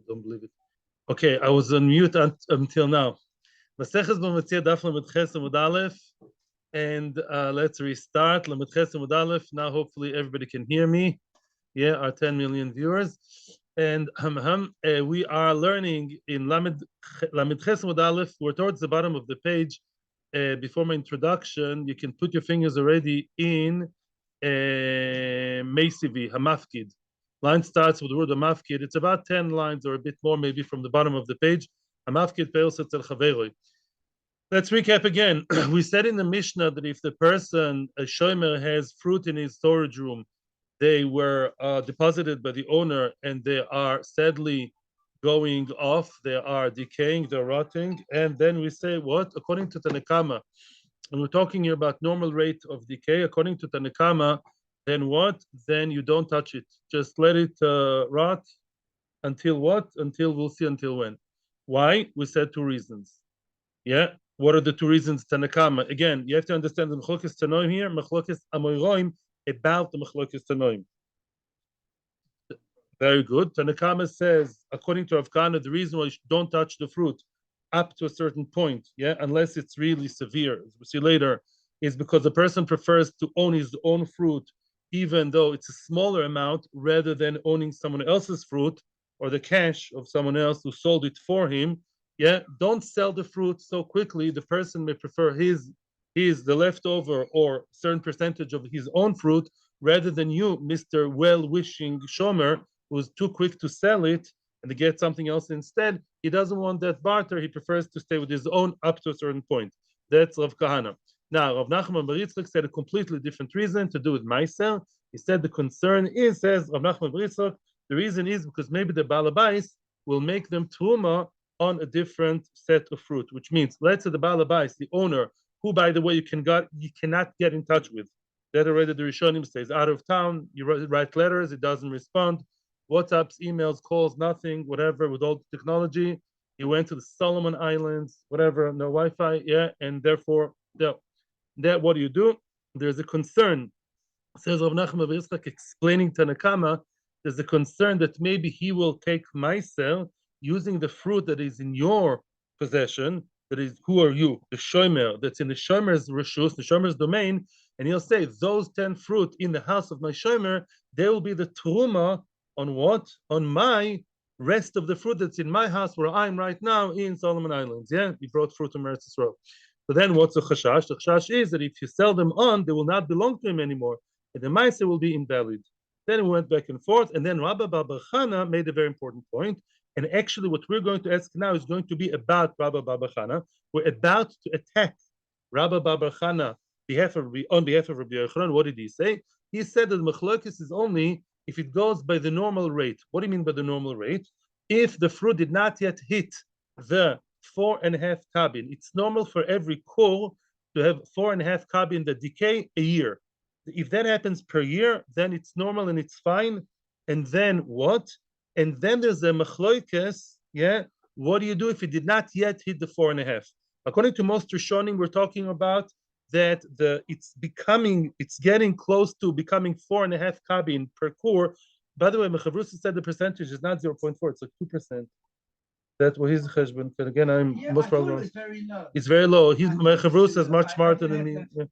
don't believe it. Okay, I was on mute until now. Maseches Metzia Daf Lamed Ches Amud Aleph, and let's restart Lamed Ches Amud Aleph. Now, hopefully, everybody can hear me. Yeah, our 10 million viewers, and we are learning in Lamed Ches Amud Aleph. We're towards the bottom of the page. Before my introduction, you can put your fingers already in Meisivi Hamafkid. Line starts with the word Hamafkid. It's about 10 lines or a bit more, maybe from the bottom of the page. Hamafkid Peos Etzel Chaveroi. Let's recap again. We said in the Mishnah that if the person, a shomer, has fruit in his storage room, they were deposited by the owner and they are sadly going off, they are decaying, they're rotting, and then we say what? According to Tanakama, and we're talking here about normal rate of decay, according to Tanakama, then what? Then you don't touch it. Just let it rot until what? Until we'll see until when. Why? We said two reasons. Yeah? What are the two reasons, Tanakama? Again, you have to understand the Mechlokes Tanoim here, Mechlokes Amoyroim, about the Mechlokes Tanoim. Very good. Tanakama says, according to Rav Kahana, the reason why you don't touch the fruit up to a certain point, yeah, unless it's really severe, as we see later, is because the person prefers to own his own fruit, even though it's a smaller amount, rather than owning someone else's fruit or the cash of someone else who sold it for him. Yeah, don't sell the fruit so quickly. The person may prefer the leftover or certain percentage of his own fruit rather than you, Mr. Well-wishing Shomer, who's too quick to sell it and to get something else instead. He doesn't want that barter. He prefers to stay with his own up to a certain point. That's Rav Kahana. Now, Rav Nachman bar Yitzchak said a completely different reason to do with Meiser. He said the concern is, says Rav Nachman bar Yitzchak, the reason is because maybe the Balabais will make them Truma on a different set of fruit, which means, let's say the Balabais, the owner, who, by the way, you cannot get in touch with. That already the Rishonim says out of town, you write letters, it doesn't respond. WhatsApps, emails, calls, nothing, whatever, with all the technology. He went to the Solomon Islands, whatever, no Wi-Fi, yeah, and therefore, what do you do? There's a concern, says Rav Nachman bar Yitzchak, explaining Tanakama, there's a concern that maybe he will take Meiser using the fruit that is in your possession, that is, who are you? The shomer, that's in the shomer's reshus, the shomer's domain, and he'll say, those 10 fruit in the house of my shomer, they will be the truma on what? On my rest of the fruit that's in my house where I'm right now in Solomon Islands. Yeah, he brought fruit to Eretz Yisrael. So then what's the chashash? The chashash is that if you sell them on, they will not belong to him anymore, and the ma'aser will be invalid. Then we went back and forth, and then Rabba Bar Chana made a very important point. And actually, what we're going to ask now is going to be about Rabba Bar Chana. We're about to attack Rabba Bar Chana on behalf of Rabbi Yochanan. What did he say? He said that Mechlokes is only if it goes by the normal rate. What do you mean by the normal rate? If the fruit did not yet hit the 4.5 kabin, it's normal for every core to have 4.5 kabin that decay a year. If that happens per year, then it's normal and it's fine. And then what? And then there's a Mechlokes, yeah? What do you do if it did not yet hit the 4.5? According to most Rishonim, we're talking about that it's getting close to becoming 4.5 kabin per core. By the way, Mechavrusa said the percentage is not 0.4, it's like 2%. That's what his cheshbon. But again, most probably it's very low. It's very low. Mechavrusa is much smarter than me. Yeah.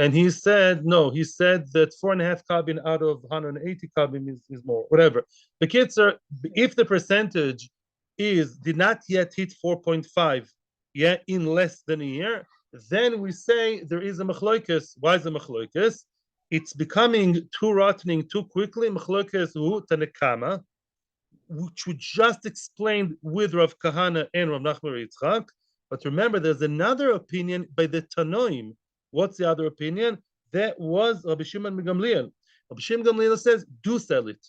And he said, no, he said that 4.5 kabin out of 180 kabin is more, whatever. The kids are, if the percentage did not yet hit 4.5, yeah, in less than a year, then we say there is a Mechlokes. Why is a Mechlokes? It's becoming too rotting too quickly. Mechlokes hu Tanakama, which we just explained with Rav Kahana and Rav Nachman bar Yitzchak. But remember, there's another opinion by the Tanoim. What's the other opinion? That was Rabbi Shimon ben Gamliel. Rabbi Shimon ben Gamliel says, do sell it.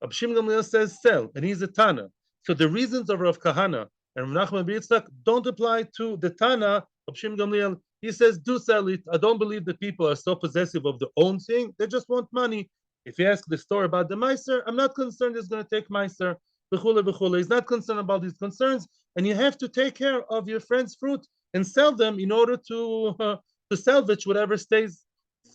Rabbi Shimon ben Gamliel says, sell, and he's a Tana. So the reasons of Rav Kahana and Rav Nachman bar Yitzchak don't apply to the Tana, Rabbi Shimon ben Gamliel. He says, do sell it. I don't believe that people are so possessive of their own thing. They just want money. If you ask the story about the Meiser, I'm not concerned he's going to take Meiser. He's not concerned about these concerns. And you have to take care of your friend's fruit and sell them in order to salvage whatever stays.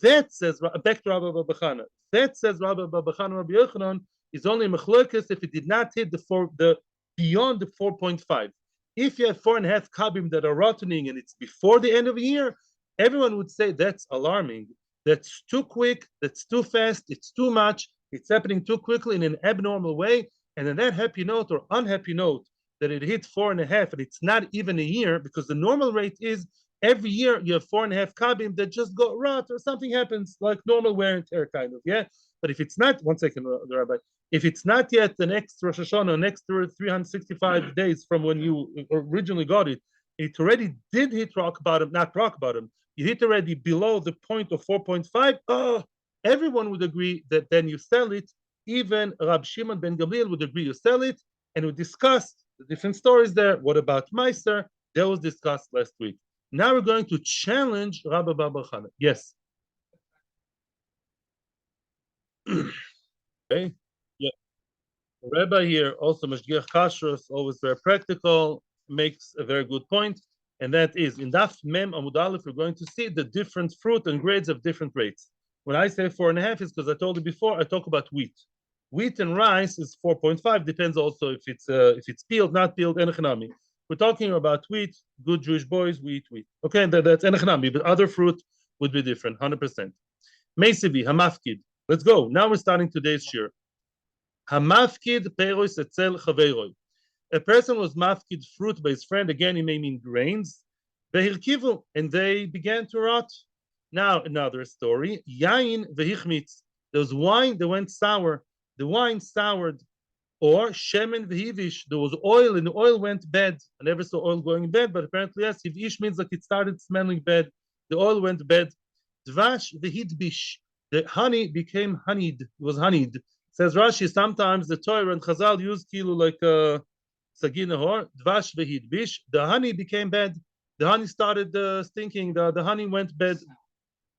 That says, back to Rabba Bar Chana, that says Rabba Bar Chana, Rabbi Yochanan is only Mechlokes if it did not hit the beyond the 4.5. If you have 4.5 kabim that are rotting and it's before the end of the year, everyone would say that's alarming. That's too quick. That's too fast. It's too much. It's happening too quickly in an abnormal way. And in that happy note or unhappy note that it hit 4.5 and it's not even a year, because the normal rate is every year you have 4.5 kabim that just got rot or something happens like normal wear and tear kind of, yeah. But if it's not, 1 second, Rabbi, if it's not yet the next Rosh Hashanah, next 365 days from when you originally got it, it already did hit rock bottom, not rock bottom. You hit already below the point of 4.5. Oh, everyone would agree that then you sell it. Even Rab Shimon ben Gamliel would agree you sell it, and we discussed the different stories there. What about Meiser? That was discussed last week. Now we're going to challenge Rabbi Bar Chana. Yes. Okay. Yeah. The Rabbi here, also Mashgiach Kashrus, always very practical, makes a very good point, and that is in Daf Mem Amud Aleph, we're going to see the different fruit and grades of different rates. When I say 4.5, is because I told you before, I talk about wheat. Wheat and rice is 4.5, depends also if it's peeled, not peeled, enechanami. We're talking about wheat, good Jewish boys, we eat wheat. Okay, that's enechanami, but other fruit would be different, 100%. Meisivi, hamafkid. Let's go. Now we're starting today's shir. Hamafkid peiros etzel chaveiroi. A person was mafkid fruit by his friend. Again, it may mean grains. Vehirkivu, and they began to rot. Now another story. Yain vehichmitz. There was wine that went sour. The wine soured. Or shemen vehivish. There was oil and the oil went bad. I never saw oil going bad, but apparently yes. Hivish means like it started smelling bad. The oil went bad. Dvash vehidbish. The honey became honeyed. It was honeyed. Says Rashi, sometimes the Torah and Chazal use kilu like saginahor, dvash vehidbish. The honey became bad. The honey started stinking. The honey went bad,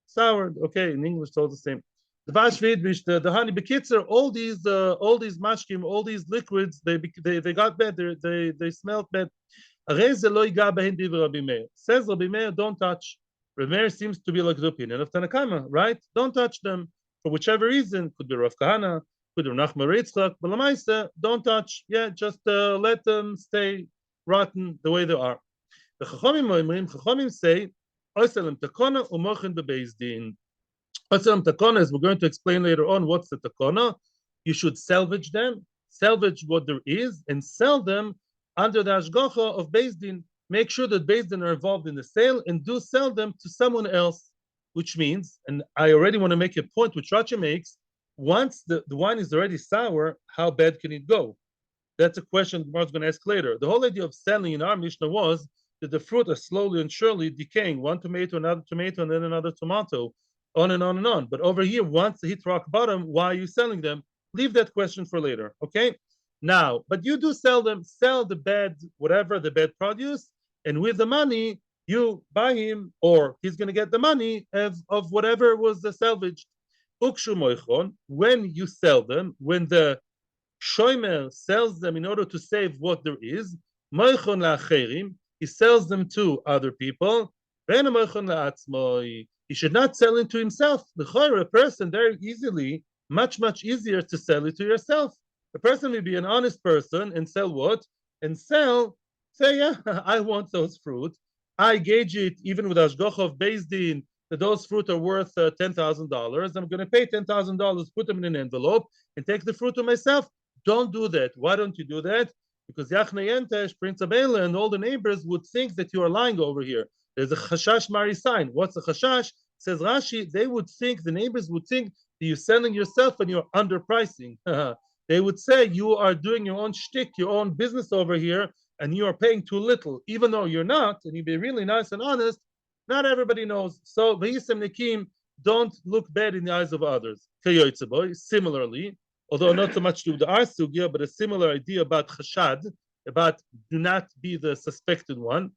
soured. Okay, in English, it's all the same. Dvash vehidbish. The honey bekitzer. All these mashkim, all these liquids, they got bad. They smelled bad. Says Rabbi Meir, don't touch. Rabbi Meir seems to be like the opinion of Tanakama, right? Don't touch them for whichever reason. Could be Rav Kahana, could be Nachman Ritzchak, but Lamaisa, don't touch. Yeah, just let them stay rotten the way they are. The Chachamim say, Oiselem takona umochin bebeis din. Oiselem takona, as we're going to explain later on, what's the takona? You should salvage them, salvage what there is, and sell them under the hashgacha of Beis Din. Make sure that Beis Din are involved in the sale and do sell them to someone else, which means, and I already want to make a point which Rashi makes, once the wine is already sour, how bad can it go? That's a question Mark's going to ask later. The whole idea of selling in our Mishnah was that the fruit are slowly and surely decaying, one tomato, another tomato, and then another tomato, on and on and on. But over here, once they hit rock bottom, why are you selling them? Leave that question for later, okay? Now, but you do sell them, sell the bad, whatever, the bad produce, and with the money, you buy him, or he's going to get the money of whatever was salvaged. Ukshu moichon, when you sell them, when the shomer sells them in order to save what there is, moichon la'acherim, he sells them to other people. He should not sell it to himself. A person very easily, much easier to sell it to yourself. A person may be an honest person and sell what? And say, yeah, I want those fruit. I gauge it even with hashgacha of Beis Din that those fruit are worth $10,000. I'm going to pay $10,000, put them in an envelope, and take the fruit to myself. Don't do that. Why don't you do that? Because Yachne Yentesh, Prince Abela, and all the neighbors would think that you are lying over here. There's a chashash mari sign. What's a chashash? Says Rashi, they would think, the neighbors would think that you're selling yourself and you're underpricing. They would say you are doing your own shtick, your own business over here, and you are paying too little, even though you're not, and you be really nice and honest. Not everybody knows. So Vayisem Nekim, don't look bad in the eyes of others. Similarly, although not so much to the our sugya, but a similar idea about chashad, about do not be the suspected one.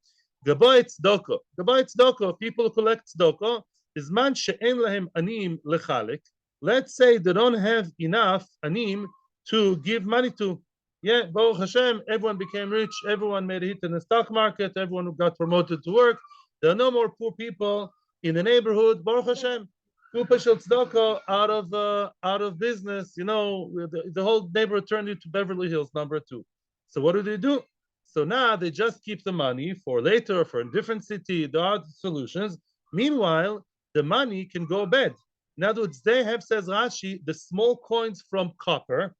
Gaboy tzedakah, people who collect tzedakah, is man she'en lahem anim lechalek. Let's say they don't have enough anim to give money to. Yeah, Baruch Hashem, everyone became rich, everyone made a hit in the stock market, everyone who got promoted to work. There are no more poor people in the neighborhood. Baruch Hashem, Kupa Shel Tzedakah out of business. You know, the whole neighborhood turned into Beverly Hills #2. So what do? So now they just keep the money for later, for a different city. There are solutions. Meanwhile, the money can go bad. In other words, they have, says Rashi, the small coins from copper,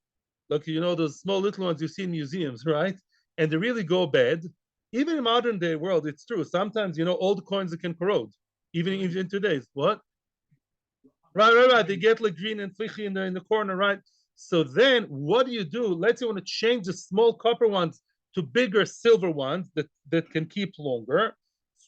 like those small little ones you see in museums, right? And they really go bad. Even in modern day world, it's true. Sometimes old coins that can corrode, even in today's. What? Right. They get like green and flichy in the corner, right? So then what do? Let's say you want to change the small copper ones to bigger silver ones that can keep longer.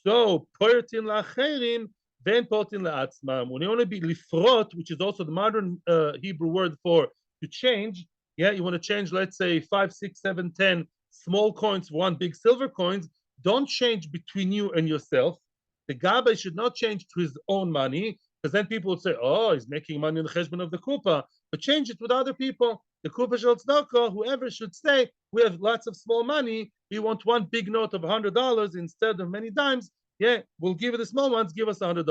So poirtin lacherim, then potin la'atzmam. When you want to be lifrot, which is also the modern Hebrew word for to change, yeah, you want to change, let's say 5, 6, 7, 10 small coins for one big silver coins. Don't change between you and yourself. The gabbai should not change to his own money, because then people would say, oh, he's making money in the cheshbon of the kupa, but change it with other people. The kupa shel tzedakah, whoever should say, we have lots of small money, we want one big note of $100 instead of many dimes. Yeah, we'll give you the small ones, give us $100.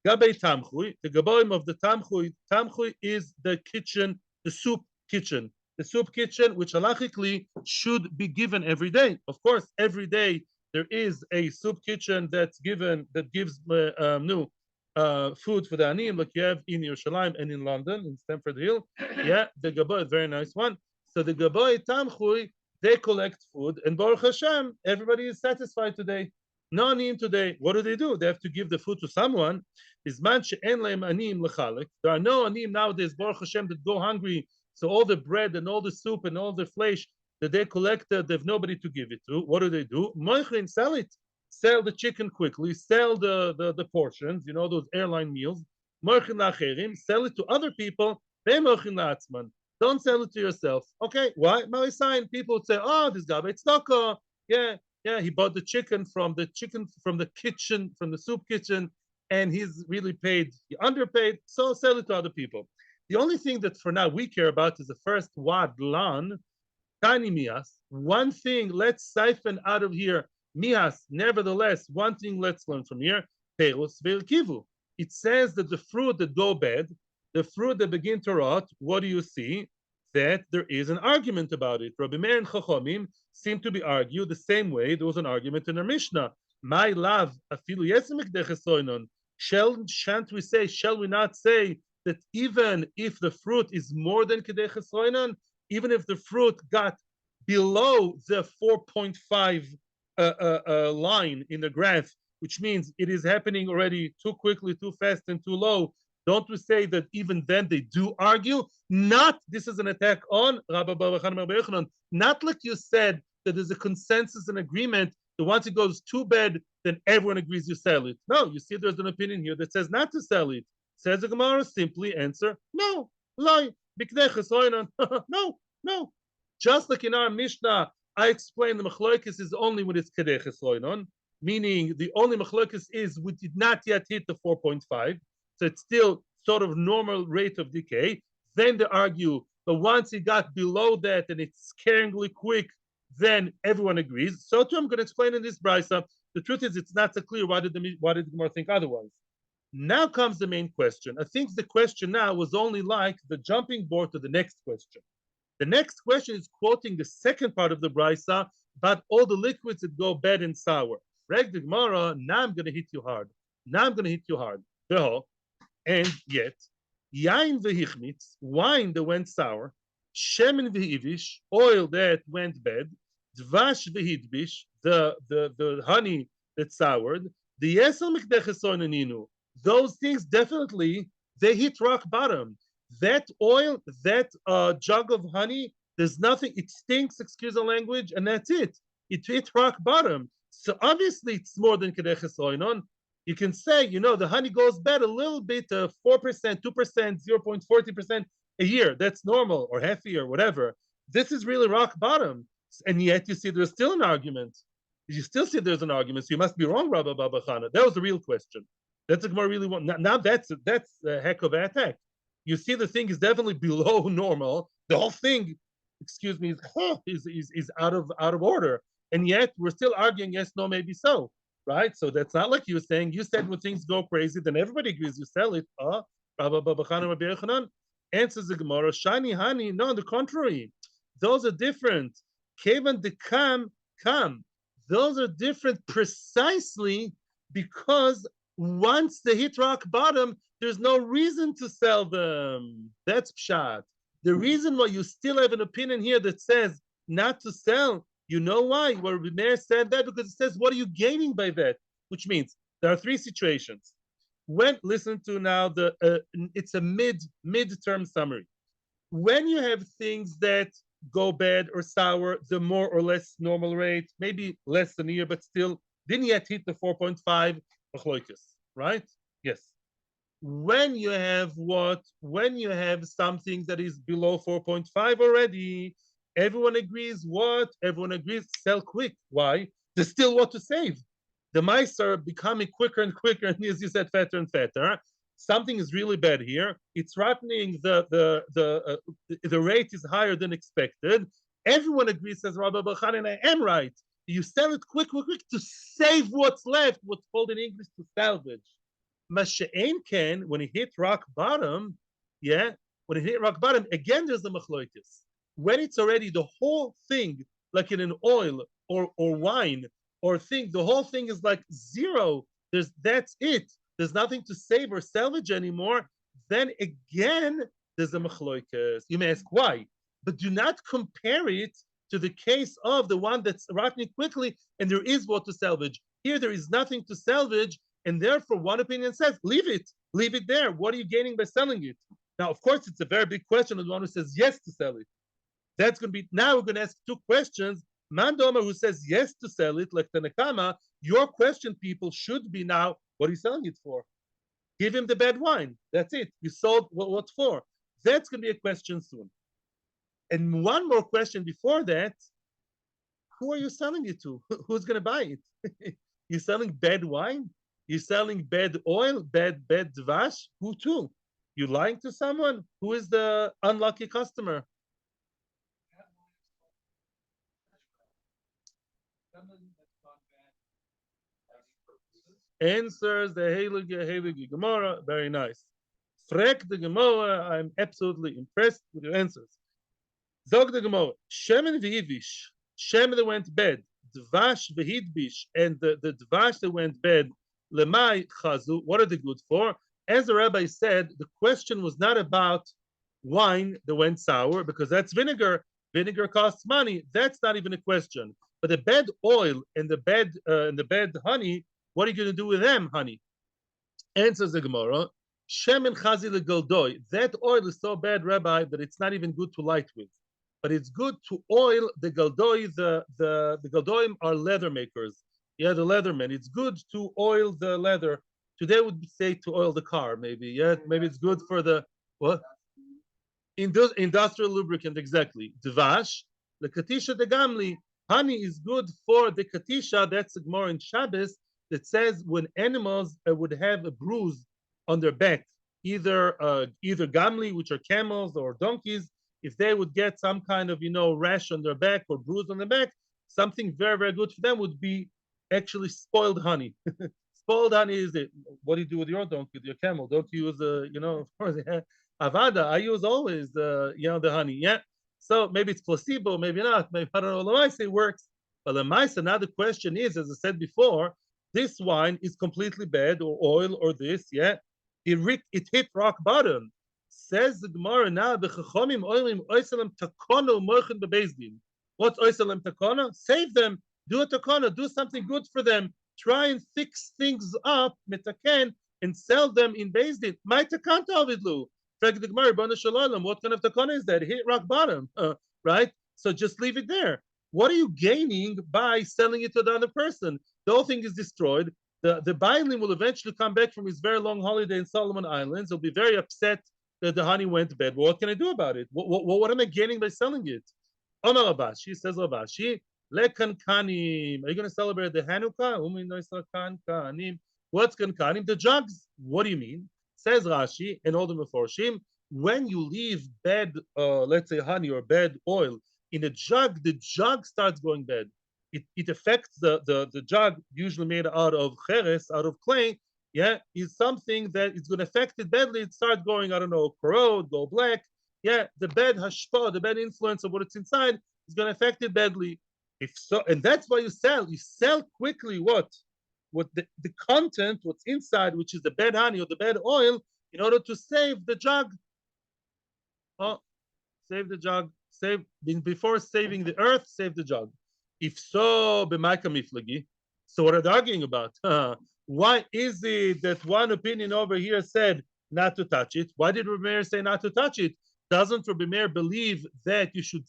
Gabei tamchui, the gaboim of the tamchui is the kitchen, the soup kitchen. The soup kitchen, which halachically should be given every day. Of course, every day there is a soup kitchen that's given, that gives new food for the aniyim, like you have in Yerushalayim and in London, in Stamford Hill. Yeah, the Gaboy, very nice one. So the Gaboy Tamchui, they collect food, and Baruch Hashem, everybody is satisfied today. No aniyim today. What do? They have to give the food to someone. There are no aniyim nowadays, Baruch Hashem, that go hungry. So all the bread and all the soup and all the flesh that they collected, they have nobody to give it to. What do? Moichin, sell it. Sell the chicken quickly, sell the portions, those airline meals. Sell it to other people. Don't sell it to yourself. Okay, why? People would say, oh, this guy, it's not. Yeah, he bought the chicken from the kitchen, from the soup kitchen, and he's really paid, he underpaid, so sell it to other people. The only thing that for now we care about is the first wad, lan, tiny mias. One thing, let's siphon out of here. Mias, nevertheless, one thing let's learn from here, Peros ve'ilkivu. It says that the fruit that go bad, the fruit that begin to rot, what do you see? That there is an argument about it. Rabbi Meir and Chachomim seem to be argued the same way there was an argument in our Mishnah. My love, afilu yesemik dechesoinon. Shan't we say, shall we not say that even if the fruit is more than kedechesoinon, even if the fruit got below the 4.5 line in the graph, which means it is happening already too quickly, too fast, and too low, don't we say that even then they do argue? Not, this is an attack on Rabbi Bava, not like you said that there's a consensus and agreement that once it goes too bad, then everyone agrees you sell it. No, you see there's an opinion here that says not to sell it. Says the Gemara, simply answer, no, lie. No. Just like in our Mishnah, I explained the machlokes is only when it's kedei chesoinon, meaning the only machlokes is we did not yet hit the 4.5, so it's still sort of normal rate of decay. Then they argue, but once it got below that and it's scaringly quick, then everyone agrees. So too, I'm going to explain in this brisa. The truth is, it's not so clear. Why did the Gemara think otherwise? Now comes the main question. I think the question now was only like the jumping board to the next question. The next question is quoting the second part of the brisa about all the liquids that go bad and sour. Reg the Gemara, now I'm going to hit you hard. And yet, yain vehichmitz, wine that went sour, shemen vehivish, oil that went bad, dvash vehidbish, the honey that soured, the yesel mikdechesonaninu. Those things definitely, they hit rock bottom. That oil, that jug of honey, there's nothing, it stinks, excuse the language, and that's it. It hit rock bottom. So obviously it's more than kedeches oinon. You can say, the honey goes bad a little bit, 4%, 2%, 0.40% a year. That's normal, or half a year, whatever. This is really rock bottom. And yet you see there's still an argument. You still see there's an argument, so you must be wrong, Rabbi Baba Chana. That was the real question. That's a Gemara really want. Now that's a heck of an attack. You see the thing is definitely below normal. The whole thing, excuse me, is out of order. And yet we're still arguing, yes, no, maybe so. Right? So that's not like you were saying. You said when things go crazy, then everybody agrees you sell it. Answers the Gemara, shiny honey. No, on the contrary. Those are different. Kevan the kam. Those are different precisely because once they hit rock bottom, there's no reason to sell them. That's pshat. The reason why you still have an opinion here that says not to sell, you know why? Well, Meir said that because it says, what are you gaining by that? Which means there are three situations. When listen to now it's a midterm summary. When you have things that go bad or sour, the more or less normal rate, maybe less than a year, but still didn't yet hit the 4.5 right? Yes. When you have what? When you have something that is below 4.5 already, everyone agrees what? Everyone agrees sell quick. Why? There's still what to save. The mice are becoming quicker and quicker, and as you said, fatter and fatter. Something is really bad here. It's happening. The rate is higher than expected. Everyone agrees, says Rabbi Bachan, and I am right. You sell it quick to save what's left, what's called in English to salvage. Masha'en can, when it hit rock bottom, yeah, when it hit rock bottom, again there's the machloitis. When it's already the whole thing, like in an oil or wine or thing, the whole thing is like zero. That's it. There's nothing to save or salvage anymore. Then again, there's a machloitis. You may ask why, but do not compare it to the case of the one that's rotting quickly and there is what to salvage. Here there is nothing to salvage, and therefore one opinion says, leave it there. What are you gaining by selling it? Now, of course, it's a very big question of the one who says yes to sell it. That's going to be, now we're going to ask two questions. Mandoma, who says yes to sell it, like Tanakama, your question, people, should be now, what are you selling it for? Give him the bad wine. That's it. You sold what for? That's going to be a question soon. And one more question before that, who are you selling it to? Who's going to buy it? You're selling bad wine? You're selling bad oil, bad dvash? Who to? You lying to someone? Who is the unlucky customer? Answers the Heilige Gemara. Very nice. Frek the Gemara. I'm absolutely impressed with your answers. Zog the Gemara. Shemen v'yivish. Shemen that went bad. Dvash v'hidbish. And the dvash that went bad. Lemai chazu. What are they good for? As the rabbi said, the question was not about wine that went sour because that's vinegar. Vinegar costs money. That's not even a question. But the bad oil and the bad honey, what are you going to do with them, honey? Answers the Gemara. Shemen chazi legoldoi. That oil is so bad, Rabbi, that it's not even good to light with. But it's good to oil the goldoi. The goldoim are leather makers. Yeah, the leathermen. It's good to oil the leather. Today would say to oil the car, maybe. Yeah, maybe it's good for the what? Industrial lubricant, exactly. Dvash, the katisha de gamli. Honey is good for the katisha. That's more in Shabbos that says when animals would have a bruise on their back, either gamli, which are camels or donkeys, if they would get some kind of rash on their back or bruise on their back, something very very good for them would be actually spoiled honey. Spoiled honey is it? What do you do with your donkey, with your camel? Don't you use of course, avada. I use always the honey. Yeah. So maybe it's placebo, maybe not. Maybe I don't know. Lamaisa it works, but Lamaisa now the question is, as I said before, this wine is completely bad, or oil, or this. Yeah, it hit rock bottom. Says the Gemara now, the Chachomim oilim oisalam takono mochen bebezdin. What's oisalam takono? Save them. Do a takono. Do something good for them. Try and fix things up, metaken, and sell them in Bezdin. My takanta avidlu. What kind of takana is that? It hit rock bottom, right? So just leave it there. What are you gaining by selling it to the other person? The whole thing is destroyed. The Bailim will eventually come back from his very long holiday in Solomon Islands. He'll be very upset that the honey went bad. Well, what can I do about it? What am I gaining by selling it? Omar Abashi says Abashi, Lekankanim. Are you going to celebrate the Hanukkah? What's kankanim? The jugs. What do you mean? Says Rashi and all the Meforshim, when you leave bad, let's say honey or bad oil in a jug, the jug starts going bad. It affects the jug, usually made out of cheres, out of clay. Yeah, is something that it's going to affect it badly. It starts going, I don't know, corrode, go black. Yeah, the bad hashpa, the bad influence of what it's inside it's going to affect it badly. If so, and that's why you sell quickly what the content, what's inside, which is the bad honey or the bad oil, in order to save the jug. Oh, save the jug, before saving the earth, save the jug. If so, b'maika miflagi. So what are they arguing about? Why is it that one opinion over here said not to touch it? Why did Rabbi Meir say not to touch it? Doesn't Rabbi Meir believe that you should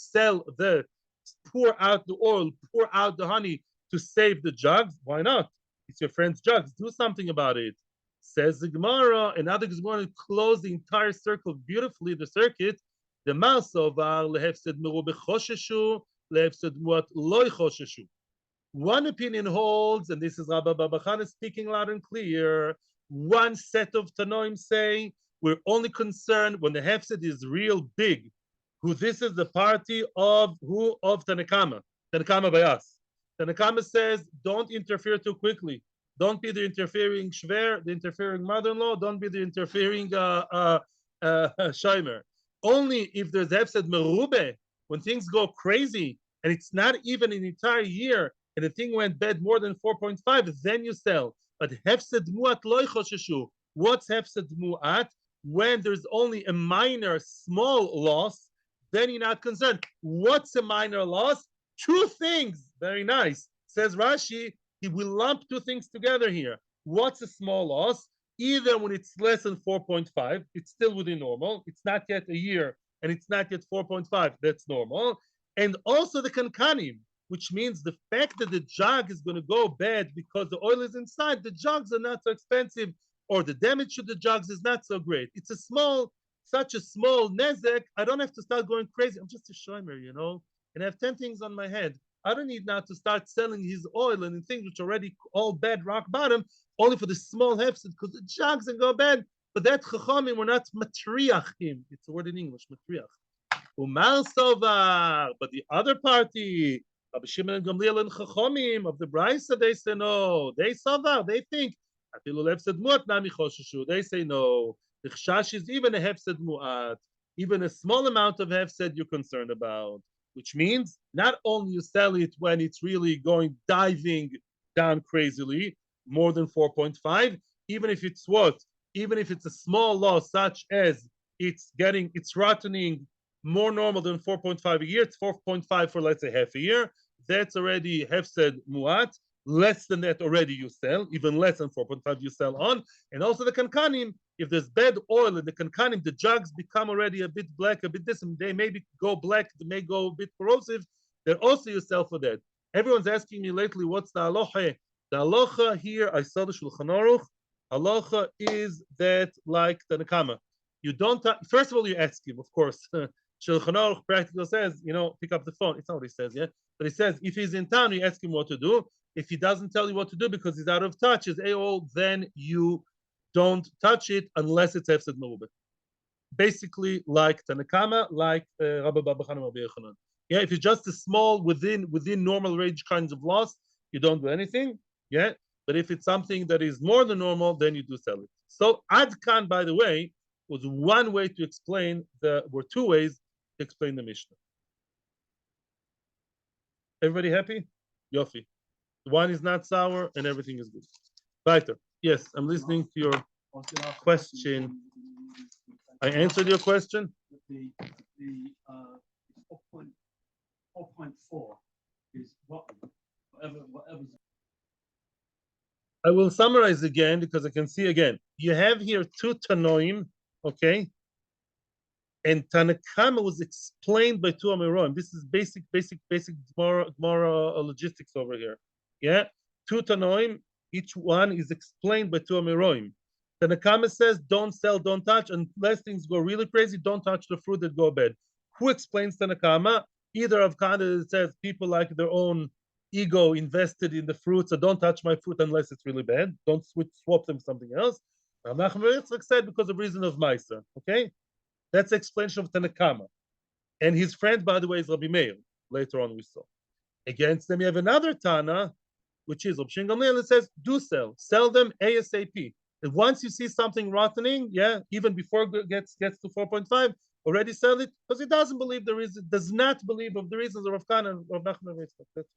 pour out the oil, pour out the honey to save the jugs? Why not? It's your friend's jugs. Do something about it. Says the Gemara, another Gemara close the entire circle beautifully, the circuit. The Masovar lehefsed merube chosheshu, lehefsed muat loy chosheshu. One opinion holds, and this is Rabbi Babachan speaking loud and clear. One set of Tanoim say we're only concerned when the hefsed is real big. Who this is the party of Tanakama by us. Tanakama says don't interfere too quickly. Don't be the interfering shver, the interfering mother-in-law. Don't be the interfering shomer. Only if there's hefsed merube, when things go crazy and it's not even an entire year and the thing went bad more than 4.5, then you sell. But hefsed muat loy chosheshu. What's hefsed muat? When there's only a minor, small loss, then you're not concerned. What's a minor loss? Two things. Very nice. Says Rashi, he will lump two things together here. What's a small loss? Either when it's less than 4.5, it's still within normal. It's not yet a year, and it's not yet 4.5. That's normal. And also the kankanim, which means the fact that the jug is going to go bad because the oil is inside, the jugs are not so expensive, or the damage to the jugs is not so great. It's such a small nezek, I don't have to start going crazy. I'm just a shomer, and I have 10 things on my head. I don't need now to start selling his oil and things which are already all bad, rock bottom, only for the small hefsed, because the jugs and go bad. But that chachamim were not matriachim. It's a word in English, matriach. Umar sovar. But the other party, Rabbi Shimon and Gamliel and chachamim of the Brisa, they say no. They sovar. They think afilu hefsed muat nami chosheshu. They say no. The chash is even a hefsed muat, even a small amount of hefsed you're concerned about. Which means not only you sell it when it's really diving down crazily, more than 4.5, even if it's what? Even if it's a small loss, such as it's rottening more normal than 4.5 a year, it's 4.5 for let's say half a year, that's already hefsed muat. Less than that already you sell, even less than 4.5 you sell on. And also the kankanim, if there's bad oil in the kankanim, the jugs become already a bit black, a bit distant. They maybe go black, they may go a bit corrosive. Then also you sell for that. Everyone's asking me lately, what's the halacha? The halacha here, I saw the Shulchan Aruch. Halacha is that like the Nakama. You don't, first of all, you ask him, of course. Shulchan Aruch practically says, pick up the phone. It's not what he says, yeah? But he says, if he's in town, you ask him what to do. If he doesn't tell you what to do because he's out of touch, then you don't touch it unless it's hefsed merubah. Basically, like Tanakama, like Rabbi Babachan Rabbi Yochanan. Yeah, if it's just a small within normal range kinds of loss, you don't do anything. Yeah, but if it's something that is more than normal, then you do sell it. So Ad Kan, by the way, was one way to explain were two ways to explain the Mishnah. Everybody happy? Yofi. Wine is not sour and everything is good. Weiter. Yes, I'm listening to your question. I answered your question. The 4.4 is whatever. I will summarize again because I can see again. You have here two Tanoim, okay? And Tanakama was explained by two Amiroim. This is basic Gemara logistics over here. Yeah, two Tanoim, each one is explained by two Amiroim. Tanakama says, don't sell, don't touch, unless things go really crazy, don't touch the fruit that go bad. Who explains Tanakama? Either of Kana that says people like their own ego invested in the fruit, so don't touch my fruit unless it's really bad. Don't swap them something else. Nachman said because of reason of Meiser. Okay, that's the explanation of Tanakama. And his friend, by the way, is Rabbi Meir. Later on we saw. Against them, you have another Tana, which is Rabbi Shimon Gamliel, that says, do sell them ASAP. And once you see something rottening, yeah, even before it gets to 4.5, already sell it because he doesn't believe the reason, does not believe of the reasons of Rav Kana and Rav Nachman. That's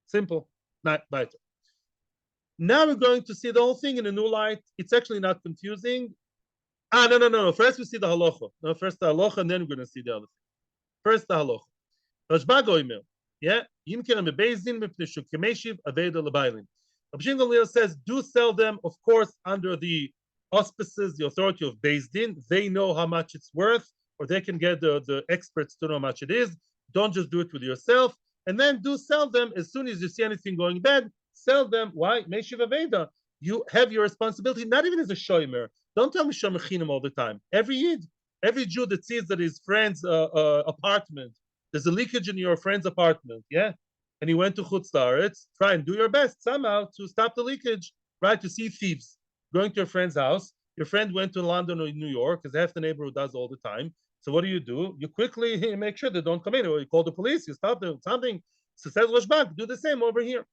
simple, not better. Now we're going to see the whole thing in a new light. It's actually not confusing. No. First we see the halacha. No, first the halacha, and then we're going to see the other thing. First the halacha. Rashba goimer. Yeah. Yimker me bezdin mipnei shukemeshiv aveda lebailin. Rabbi Gamliel says, do sell them, of course, under the auspices, the authority of Bezdin. They know how much it's worth, or they can get the experts to know how much it is. Don't just do it with yourself. And then do sell them as soon as you see anything going bad. Sell them. Why? Meshiv aveda. You have your responsibility, not even as a shomer. Don't tell me shomer all the time. Every Yid, every Jew that sees that his friend's apartment, there's a leakage in your friend's apartment, yeah? And he went to Chutz La'aretz, try and do your best somehow to stop the leakage, right? To see thieves going to your friend's house. Your friend went to London or New York, because half the neighborhood does all the time. So what do? You quickly make sure they don't come in, or you call the police, you stop them, something. So says Rashbak, do the same over here.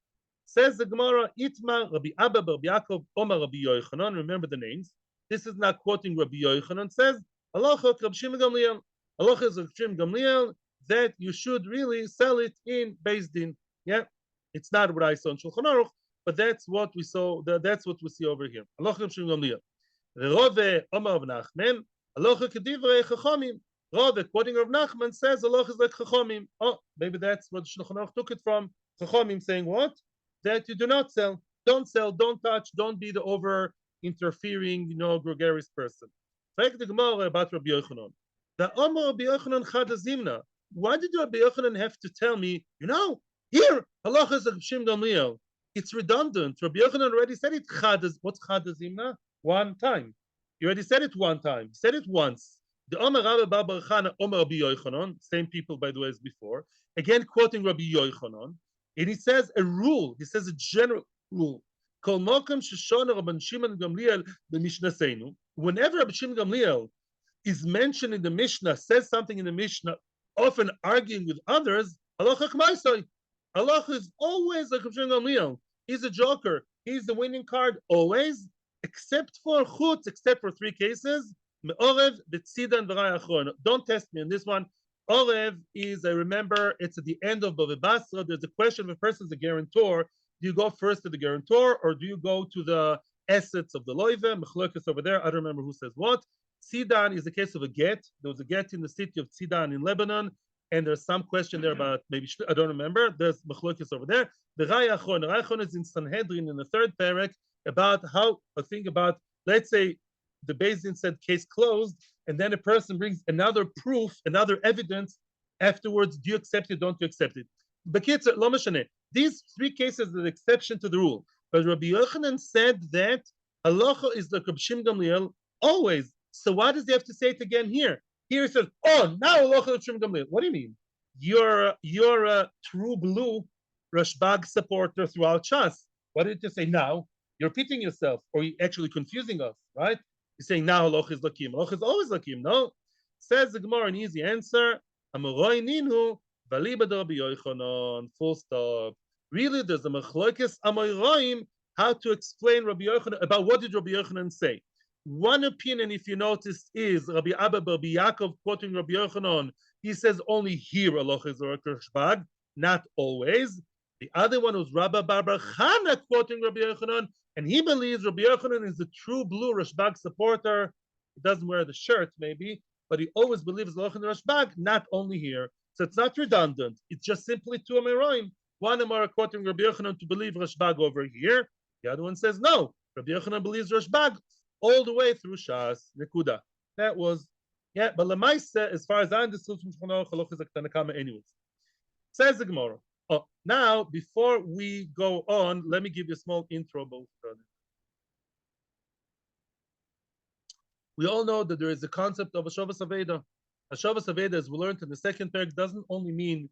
Says the Gemara, Itma, Rabbi Abba, Rabbi Yaakov, Omar, Rabbi Yochanan. Remember the names. This is not quoting Rabbi Yochanan. Says, Halacha, Rabbi Shimon Gamliel. Halacha is Rabbi Shimon Gamliel, that you should really sell it in Beis Din. Yeah, it's not what I saw in Shulchan Aruch, but that's what we saw. That's what we see over here. Halacha Rabbi Shimon Gamliel. Rove Omar Rav Nachman. Halacha kedivrei Chachamim. Rove, quoting Rav Nachman, says halacha is like Chachamim. Oh, maybe that's what Shulchan Aruch took it from. Chachamim saying what? That you do not sell, don't touch, don't be the over interfering, gregarious person. Fact the Gemara about Rabbi Yochanan. The Omar Rabbi Yochanan Chadazimna. Why did Rabbi Yochanan have to tell me, here, halacha is Shim Gamliel? It's redundant. Rabbi Yochanan already said it. What's Chadazimna? One time. He already said it one time. He said it once. The Omar Rabbi Bar Chana, Omar Rabbi Yochanan, same people by the way as before. Again quoting Rabbi Yochanan. And he says a rule. He says a general rule. Whenever Rabbi Shimon Gamliel is mentioned in the Mishnah, says something in the Mishnah, often arguing with others, halacha is always like Rabbi Shimon Gamliel. He's a joker. He's the winning card always, except for three cases. Don't test me on this one. Orev is, I remember, it's at the end of Bava Basra. There's a question if a person's a guarantor. Do you go first to the guarantor or do you go to the assets of the loive? Mechlokes over there. I don't remember who says what. Tzidan is the case of a get. There was a get in the city of Tzidan in Lebanon, and there's some question there about maybe, I don't remember. There's Mechlokes over there. The Rayachon is in Sanhedrin in the third parak about let's say, the Beis Din said case closed, and then a person brings another proof, another evidence afterwards. Do you accept it? Don't you accept it? Bekitzer, lo mashane. These three cases are the exception to the rule. But Rabbi Yochanan said that halacha is like Rabbi Shimon Gamliel always. So why does he have to say it again here? Here he says, oh, now halacha Rabbi Shimon Gamliel. What do you mean? You're a true blue Rashbag supporter throughout Shas. What did you say now? You're repeating yourself, or you're actually confusing us, right? You're saying now halacha is lakim. Halacha is always lakim. No, says the Gemara, an easy answer. Amoroi ninu v'liba Rabbi Yochanan. Full stop. Really, there's a machlokes amoraim how to explain Rabbi Yochanan about what did Rabbi Yochanan say. One opinion, if you notice, is Rabbi Abba Rabbi Yaakov quoting Rabbi Yochanan. He says only here halacha is rashbag, not always. The other one was Rabbi Bar Chana quoting Rabbi Yochanan. And he believes Rabbi Yochanan is a true blue Rashbag supporter. He doesn't wear the shirt, maybe, but he always believes Halacha and Rashbag, not only here. So it's not redundant. It's just simply two Amoraim. One Amora quoting Rabbi Yochanan to believe Rashbag over here. The other one says no. Rabbi Yochanan believes Rashbag all the way through Shas. Nekuda. That was, but Lamaisa, as far as I understood from Shulchan Aruch, Halacha is a Tanakama anyways. Says the Gemara. Oh, now, before we go on, let me give you a small intro. We all know that there is a concept of a Shavas Aveda. A Shavas Aveda, as we learned in the second parak, doesn't only mean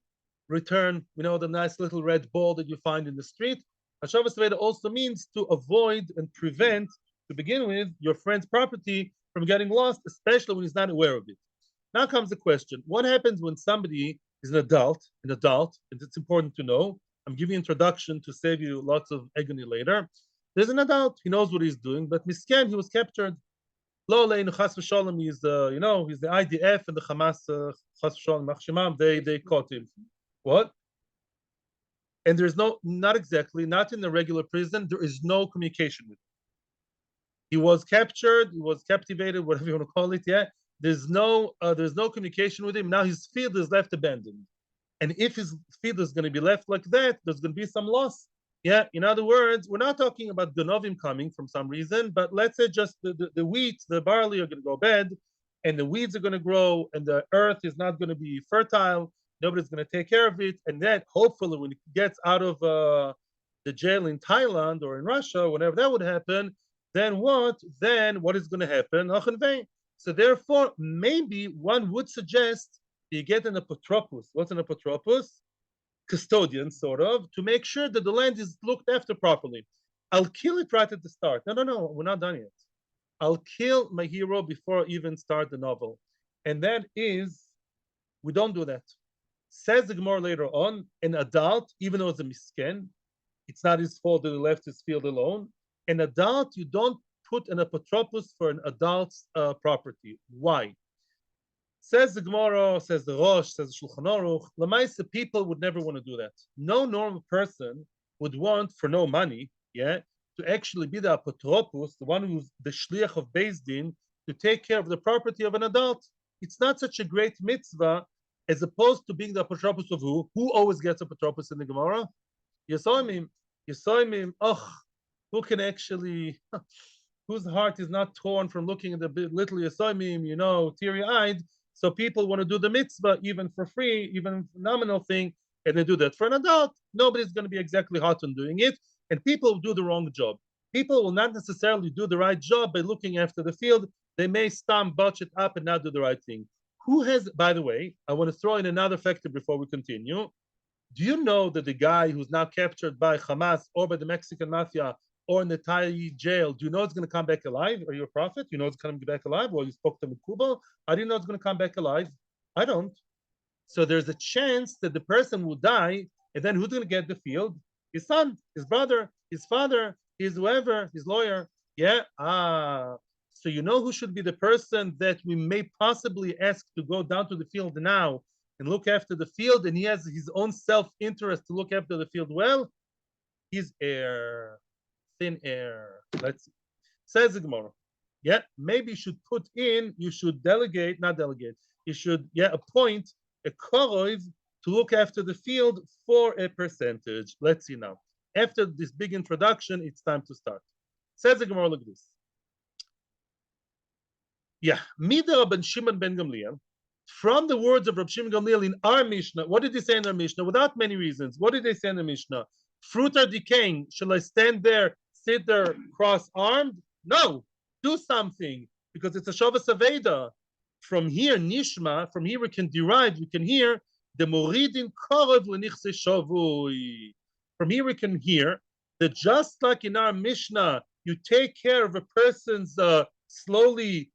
return, the nice little red ball that you find in the street. A Shavas Aveda also means to avoid and prevent, to begin with, your friend's property from getting lost, especially when he's not aware of it. Now comes the question, what happens when somebody is an adult, and it's important to know. I'm giving introduction to save you lots of agony later. There's an adult, he knows what he's doing, but misken, he was captured. Lo leinu chas v'shalom, he's the, he's the IDF and the Hamas, chas v'shalom, machshemam, they caught him. What? And there's not exactly, not in the regular prison, there is no communication with him. He was captured, he was captivated, whatever you want to call it, yeah? There's no communication with him. Now his field is left abandoned. And if his field is going to be left like that, there's going to be some loss. Yeah, in other words, we're not talking about Ganovim coming from some reason, but let's say just the wheat, the barley are going to go bad, and the weeds are going to grow, and the earth is not going to be fertile. Nobody's going to take care of it. And then hopefully when it gets out of the jail in Thailand or in Russia, whenever that would happen, then what? Then what is going to happen? So therefore, maybe one would suggest you get an apotropos. What's an apotropos? Custodian, sort of, to make sure that the land is looked after properly. I'll kill it right at the start. No, we're not done yet. I'll kill my hero before I even start the novel. And that is, we don't do that. Says the Gemara later on, an adult, even though it's a misken, it's not his fault that he left his field alone. An adult, you don't put an apotropos for an adult's property. Why? Says the Gemara, says the Rosh, says the Shulchan Aruch, Lamaisa, people would never want to do that. No normal person would want, for no money, yeah, to actually be the apotropos, the one who's the shliach of Beth Din, to take care of the property of an adult. It's not such a great mitzvah as opposed to being the apotropos of who? Who always gets apotropos in the Gemara? Yomi. Oh, who can actually, whose heart is not torn from looking at the little Yomi, teary-eyed. So people want to do the mitzvah even for free, even nominal thing, and they do that. For an adult, nobody's going to be exactly hot on doing it, and people do the wrong job. People will not necessarily do the right job by looking after the field. They may botch it up and not do the right thing. Who has, by the way, I want to throw in another factor before we continue. Do you know that the guy who's now captured by Hamas or by the Mexican mafia or in the Thai jail, do you know it's going to come back alive? Are you a prophet? You know it's coming back alive? Well, you spoke to Kuba. How do you know it's going to come back alive? I don't. So there's a chance that the person will die, and then who's going to get the field? His son, his brother, his father, his whoever, his lawyer. Yeah. So you know who should be the person that we may possibly ask to go down to the field now and look after the field, and he has his own self-interest to look after the field well? His heir. Thin air. Let's see. Says the Gemara. Yeah, maybe you should delegate, not delegate, you should, appoint a korov to look after the field for a percentage. Let's see now. After this big introduction, it's time to start. Says the Gemara like this. Yeah, Mida Rabban Shimon ben Gamliel, from the words of Rabban Shimon Gamliel in our Mishnah, what did they say in our Mishnah? Without many reasons. What did they say in the Mishnah? Fruit are decaying. Shall I stand there, sit there cross-armed? No, do something, because it's a Shavas Aveda. From here, Nishma, from here we can hear the Moridin Korov Lenichse Shavui. From here we can hear that just like in our Mishnah, you take care of a person's slowly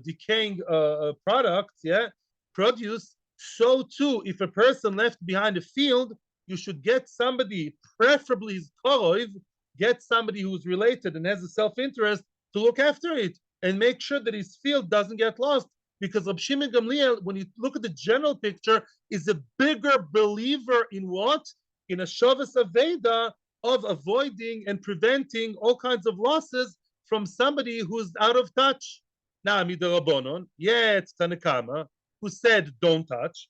decaying produce, so too, if a person left behind a field, you should get somebody, preferably his korov, get somebody who's related and has a self-interest to look after it and make sure that his field doesn't get lost. Because Reb Shimon Gamliel, when you look at the general picture, is a bigger believer in what? In a Shavas Aveda of avoiding and preventing all kinds of losses from somebody who's out of touch. Now, Midarabonon, it's Tanakama, who said don't touch.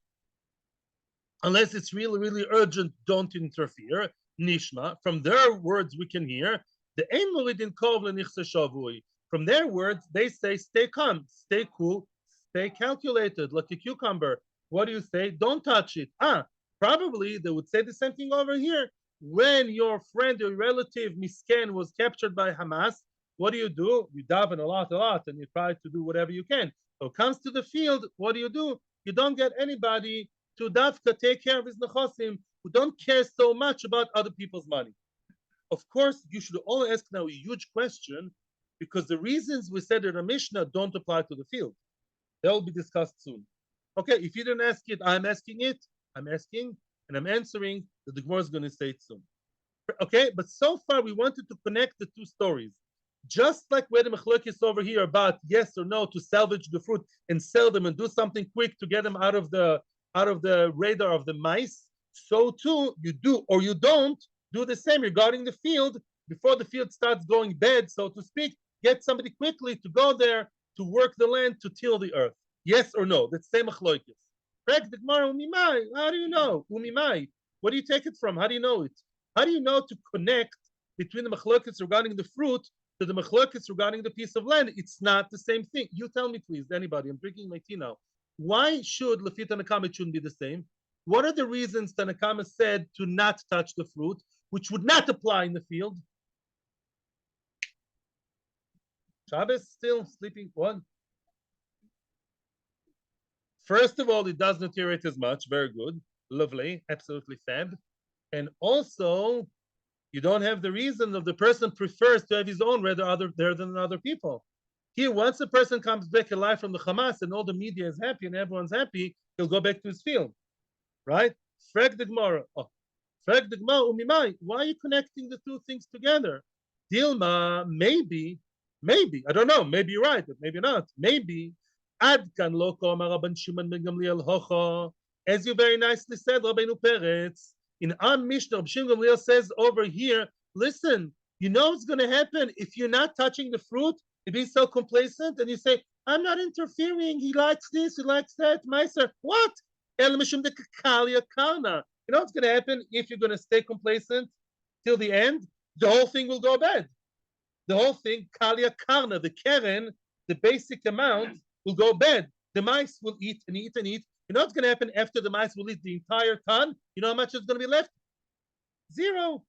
Unless it's really, really urgent, don't interfere. Nishma, from their words we can hear, the Ein Moridin Korov Lenichse Shavui. From their words, they say stay calm, stay cool, stay calculated, like a cucumber. What do you say? Don't touch it. Probably they would say the same thing over here. When your friend or relative, Misken, was captured by Hamas, what do? You daven a lot, and you try to do whatever you can. So it comes to the field, what do? You don't get anybody to dafka take care of his nechosim, who don't care so much about other people's money. Of course, you should all ask now a huge question, because the reasons we said in our Mishnah don't apply to the field. That will be discussed soon. Okay, if you didn't ask it, I'm asking it. I'm asking, and I'm answering that the Gemara is going to say it soon. Okay, but so far we wanted to connect the two stories. Just like where the machlokes over here about yes or no to salvage the fruit and sell them and do something quick to get them out of the radar of the mice, so too you do or you don't do the same regarding the field before the field starts going bad, so to speak. Get somebody quickly to go there to work the land to till the earth. Yes or no? That's same machlokes. How do you know? Umimai. What do you take it from? How do you know it? How do you know to connect between the machlokes regarding the fruit to the machlokes regarding the piece of land? It's not the same thing. You tell me, please, anybody. I'm drinking my tea now. Why should Lefit Tanakama it shouldn't be the same? What are the reasons Tanakama said to not touch the fruit, which would not apply in the field? Shabbos still sleeping? What? First of all, it does not deteriorate as much. Very good. Lovely. Absolutely fab. And also, you don't have the reason of the person prefers to have his own rather there than other people. Here, once a person comes back alive from the Hamas and all the media is happy and everyone's happy, he'll go back to his field. Right? Frag the Gemara. Umimai. Why are you connecting the two things together? Dilma, maybe, I don't know, maybe you're right, but maybe not. Maybe Ad kan lo k'omar Rabban Shimon ben Gamliel hocho. As you very nicely said, Rabbeinu Peretz, in our Mishnah, Rabbi Shimon Gamliel says over here, listen, you know what's going to happen if you're not touching the fruit, you be so complacent, and you say, I'm not interfering, he likes this, he likes that, Meiser. What? El Mishum de Kakalia Karna. You know what's going to happen if you're going to stay complacent till the end? The whole thing will go bad. The whole thing, Kalia Karna, the Keren, the basic amount, will go bad. The mice will eat and eat and eat. You know what's going to happen after the mice will eat the entire ton? You know how much is going to be left? Zero.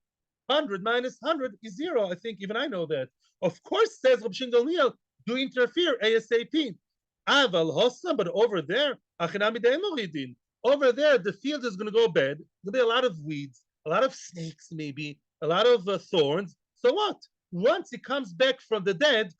100 minus 100 is zero. I think even I know that. Of course, says Rabbi Shimon Gamliel, do interfere ASAP. Aval Hossam, but over there, over there, the field is going to go bad. There'll be a lot of weeds, a lot of snakes, maybe, a lot of thorns. So what? Once he comes back from the dead,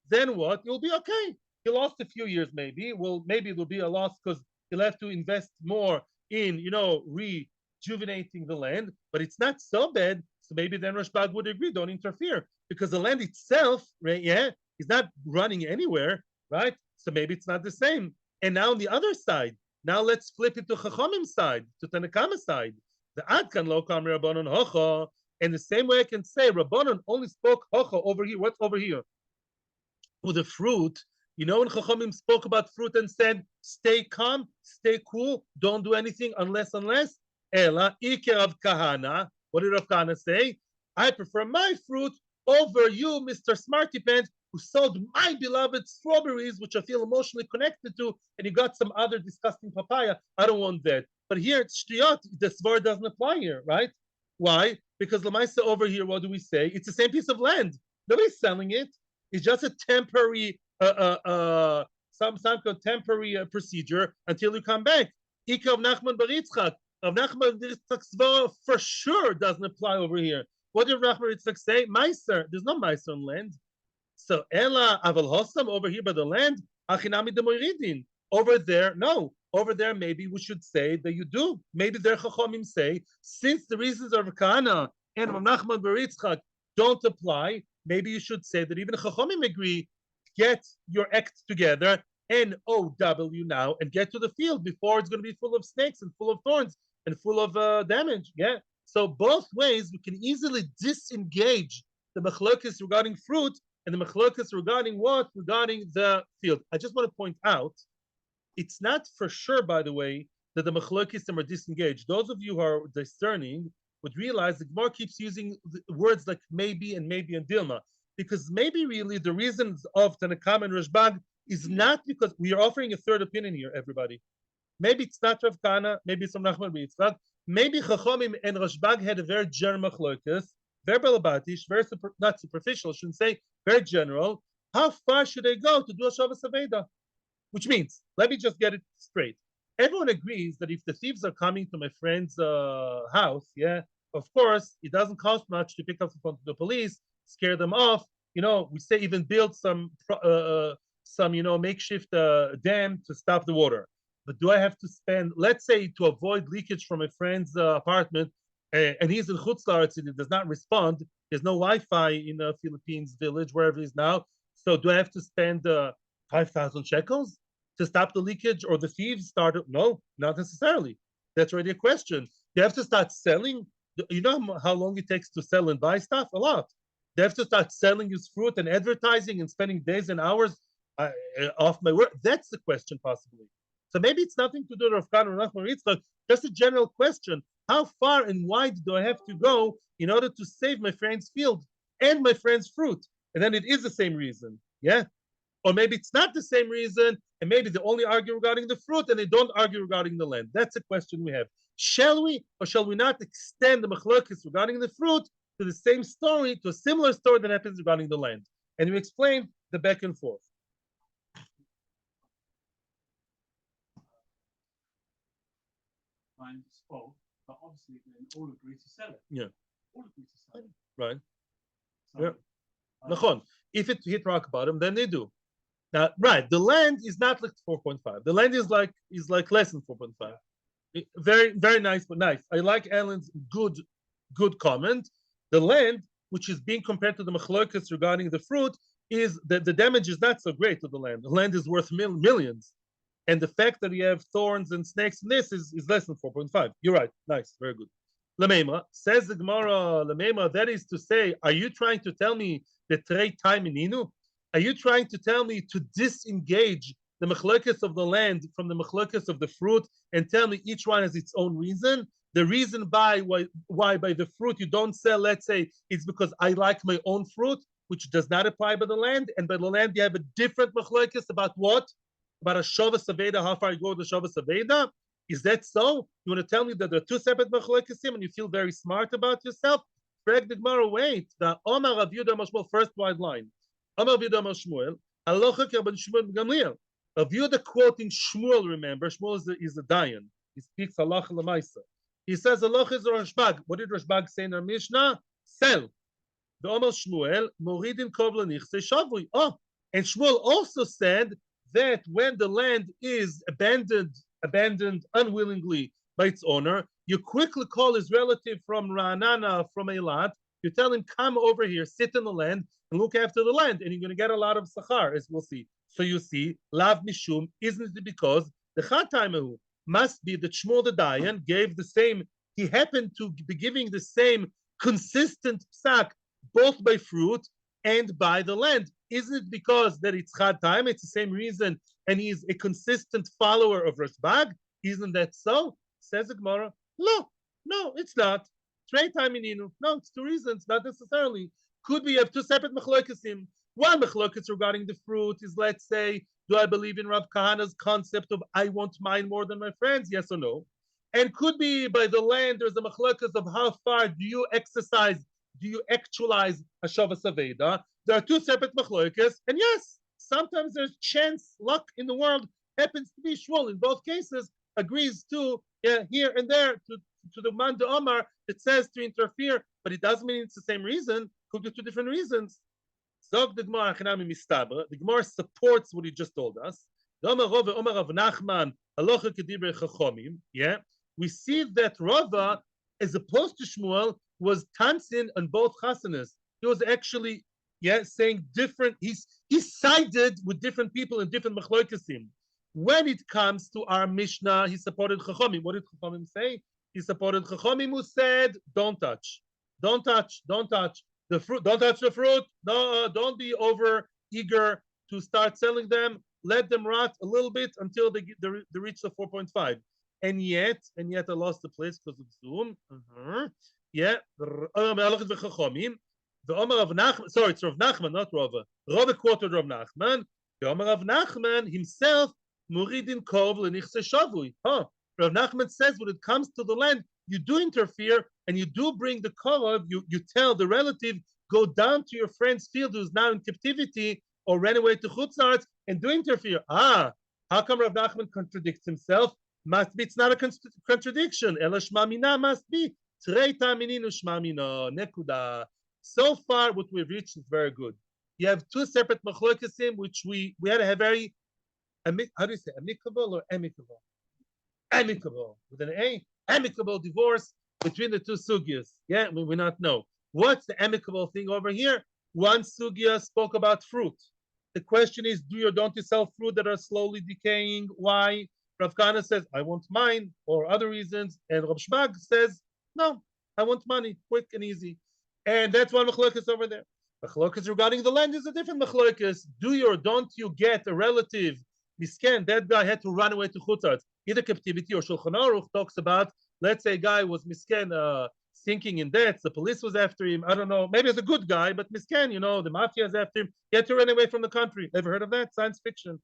then what? You'll be okay. He lost a few years, maybe. Well, maybe it'll be a loss because he'll have to invest more in, rejuvenating the land. But it's not so bad. So maybe then Rashbag would agree, don't interfere. Because the land itself, right, is not running anywhere, right? So maybe it's not the same. And now on the other side, now let's flip it to Chachamim side, to Tanakama side. The Adkan lo kam Rabbanon hocha. And the same way I can say Rabbanon only spoke hocha over here. What's over here? With the fruit. You know when Chachamim spoke about fruit and said, stay calm, stay cool, don't do anything unless. Ela Iker of Kahana. What did Rav Kahana say? I prefer my fruit over you, Mr. Smarty Pants, who sold my beloved strawberries, which I feel emotionally connected to, and you got some other disgusting papaya. I don't want that. But here it's shtiyot. The svar doesn't apply here, right? Why? Because Lamaisa over here, what do we say? It's the same piece of land. Nobody's selling it. It's just a temporary, some kind of temporary procedure until you come back. Ika of Nachman bar Yitzchak. Rav Nachman bar Yitzchak's svar for sure doesn't apply over here. What did Rav Nachman bar Yitzchak say? Meiser. There's no Meiser on land. So Ela Aval Hossam over here by the land. Achinami de Moiridin. Over there, no. Over there, maybe we should say that you do. Maybe their Chachamim say, since the reasons of Kana and Rav Nachman bar Yitzchak don't apply, maybe you should say that even Chachamim agree, get your act together, NOW now, and get to the field before it's going to be full of snakes and full of thorns and full of damage. Yeah. So both ways, we can easily disengage the machlokes regarding fruit and the machlokes regarding what? Regarding the field. I just want to point out, it's not for sure, by the way, that the machlokes are disengaged. Those of you who are discerning would realize the Gemara keeps using words like maybe and Dilma, because maybe really the reasons of Tanakam and Rashbag is not because we are offering a third opinion here, everybody. Maybe it's not Rav Kana, maybe it's from Nachman bar Yitzchak. Maybe Chachamim and Rashbag had a very general machlokes, very balabatish, not superficial, I shouldn't say, very general. How far should I go to do a Shabbos Aveda? Which means, let me just get it straight. Everyone agrees that if the thieves are coming to my friend's house, of course, it doesn't cost much to pick up the phone to the police, scare them off. We say even build some makeshift dam to stop the water. But do I have to spend, let's say, to avoid leakage from my friend's apartment, and he's in Chutz La'aretz and he does not respond. There's no Wi-Fi in the Philippines village, wherever he is now. So do I have to spend 5,000 shekels to stop the leakage, or the thieves started? No, not necessarily. That's already a question. You have to start selling. You know how long it takes to sell and buy stuff? A lot. They have to start selling his fruit and advertising and spending days and hours off my work. That's the question, possibly. So maybe it's nothing to do with Rav Kahana or Nachman Yitzchak, just a general question. How far and wide do I have to go in order to save my friend's field and my friend's fruit? And then it is the same reason. Yeah. Or maybe it's not the same reason, and maybe they only argue regarding the fruit and they don't argue regarding the land. That's a question we have. Shall we or shall we not extend the machlokes regarding the fruit to the same story, to a similar story that happens regarding the land? And we explain the back and forth. Spoke, but obviously then all agree to sell it. Yeah. All agree to sell it. Right. So, Yeah. Nachon. If it hit rock bottom, then they do. Now, right, the land is not like 4.5. The land is like less than 4.5. Very, very nice, but nice. I like Alan's good comment. The land, which is being compared to the machlokas regarding the fruit, is that the damage is not so great to the land. The land is worth millions. And the fact that you have thorns and snakes in this is less than 4.5. You're right. Nice. Very good. Lamema says the Gemara, Lamema, that is to say, are you trying to tell me that trade time in Inu? Are you trying to tell me to disengage the machlokes of the land from the machlokes of the fruit and tell me each one has its own reason? The reason why by the fruit you don't sell, let's say, it's because I like my own fruit, which does not apply by the land, and by the land you have a different machlokes about what? About a Shavas Aveda, how far you go with the Shavas Aveda? Is that so? You want to tell me that there are two separate machlokesim and you feel very smart about yourself? Frag the Gemara, wait. The Omar Rav Yehuda Mashmuel, first wide line. Omar Rav Yehuda Mashmuel, Halacha Rabban Shmuel Gamliel. Rav Yehuda quoting Shmuel, remember, Shmuel is a Dayan. He speaks Halacha L'maisa. He says Halacha is Rashbag. What did Rashbag say in our Mishnah? Sell. The Omar Shmuel, Moridin Kov L'nichse Shavui. Oh, and Shmuel also said that when the land is abandoned unwillingly by its owner, you quickly call his relative from Ra'anana, from Eilat, you tell him, come over here, sit in the land, and look after the land, and you're going to get a lot of sachar, as we'll see. So you see, Lav Mishum, isn't it because the Chataimahu must be that Shmuel the Dayan gave the same, he happened to be giving the same consistent psak, both by fruit and by the land. Isn't it because that it's Chad time? It's the same reason, and he's a consistent follower of Rashbag. Isn't that so? Says the Gemara. No, it's not. Trade time in Inu. No, it's two reasons, not necessarily. Could we have two separate machlokesim? One machlokas regarding the fruit is, let's say, do I believe in Rav Kahana's concept of I want mine more than my friends? Yes or no? And could be by the land, there's a machlokas of how far do you actualize Hashavas Aveda? There are two separate machlokas, and yes, sometimes there's chance, luck in the world happens to be Shmuel. In both cases, agrees to here and there to the man de Omar that says to interfere, but it doesn't mean it's the same reason. Could be two different reasons. Zog the Gemara Chanami Mistaba. The Gemara supports what he just told us. Yeah, we see that Rava, as opposed to Shmuel, was tansin on both chasanas. He was actually saying different. He sided with different people in different machlokesim. When it comes to our Mishnah, he supported Chachamim. What did Chachamim say? He supported Chachamim who said, "Don't touch the fruit. Don't touch the fruit. No, don't be over eager to start selling them. Let them rot a little bit until they reach the 4.5." And yet, I lost the place because of Zoom. Yeah, the Omar of Nachman, sorry, it's Rav Nachman, not Rava. Rava quoted Rav Nachman. The Omar of Nachman himself, Muridin Kov L'nichse Shavui. Rav Nachman says when it comes to the land, you do interfere and you do bring the Kov, you tell the relative, go down to your friend's field who's now in captivity or ran away to Chutz La'aretz and do interfere. How come Rav Nachman contradicts himself? Must be, it's not a contradiction. Ela Shma Mina must be. Treita Mininu Shma Mina. Nekuda. So far, what we've reached is very good. You have two separate machlokesim, which we had to have very, how do you say, amicable or amicable? Amicable, with an A, amicable divorce. between the two sugyas. Yeah, we not know. What's the amicable thing over here? One sugya spoke about fruit. The question is, do you or don't you sell fruit that are slowly decaying? Why? Rav Kana says, I want mine, or other reasons. And Rav Shbag says, no, I want money, quick and easy. And that's one machlokas over there. Machlokas regarding the land is a different machlokas. Do you or don't you get a relative? Misken, that guy had to run away to Chutzat. Either captivity or Shulchan Aruch talks about, let's say a guy was misken, sinking in debts, the police was after him, I don't know, maybe he's a good guy, but misken, the mafia is after him, he had to run away from the country. Ever heard of that? Science fiction.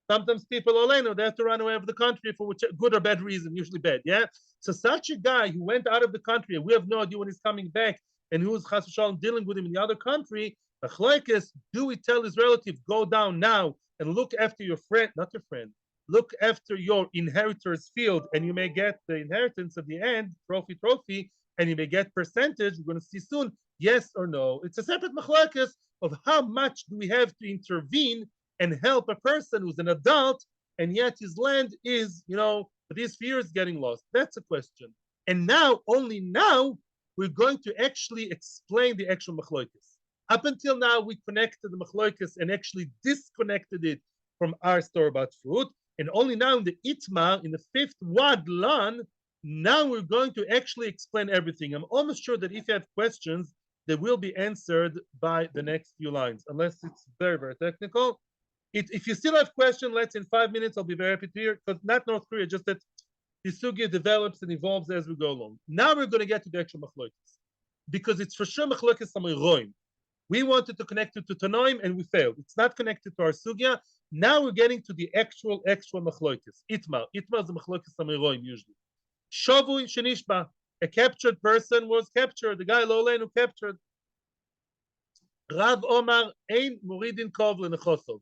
Sometimes people, they have to run away of the country for which good or bad reason, usually bad, yeah? So such a guy who went out of the country, and we have no idea when he's coming back, and who's Chas v'Shalom dealing with him in the other country, do we tell his relative, go down now and look after your friend, not your friend, look after your inheritor's field, and you may get the inheritance at the end, trophy, and you may get percentage. We're going to see soon, yes or no. It's a separate machlokes of how much do we have to intervene and help a person who's an adult, and yet his land is, for these few years getting lost. That's a question. And now, only now, we're going to actually explain the actual machlokes. Up until now, we connected the machlokes and actually disconnected it from our story about fruit. And only now in the Itmar, in the fifth wad lan, now we're going to actually explain everything. I'm almost sure that if you have questions, they will be answered by the next few lines, unless it's very, very technical. If you still have questions, let's in 5 minutes, I'll be very happy to hear, because not North Korea, just that the sugya develops and evolves as we go along. Now we're going to get to the actual machlokes, because it's for sure machlokes samayroim. We wanted to connect it to Tanoim and we failed. It's not connected to our sugya. Now we're getting to the actual machloikis. Itmar. Itmar is the machloikis samiroim usually. Shavui shenishba. A captured person was captured. The guy Lolein who captured. Rav Omar ein muridin kov lenechosov.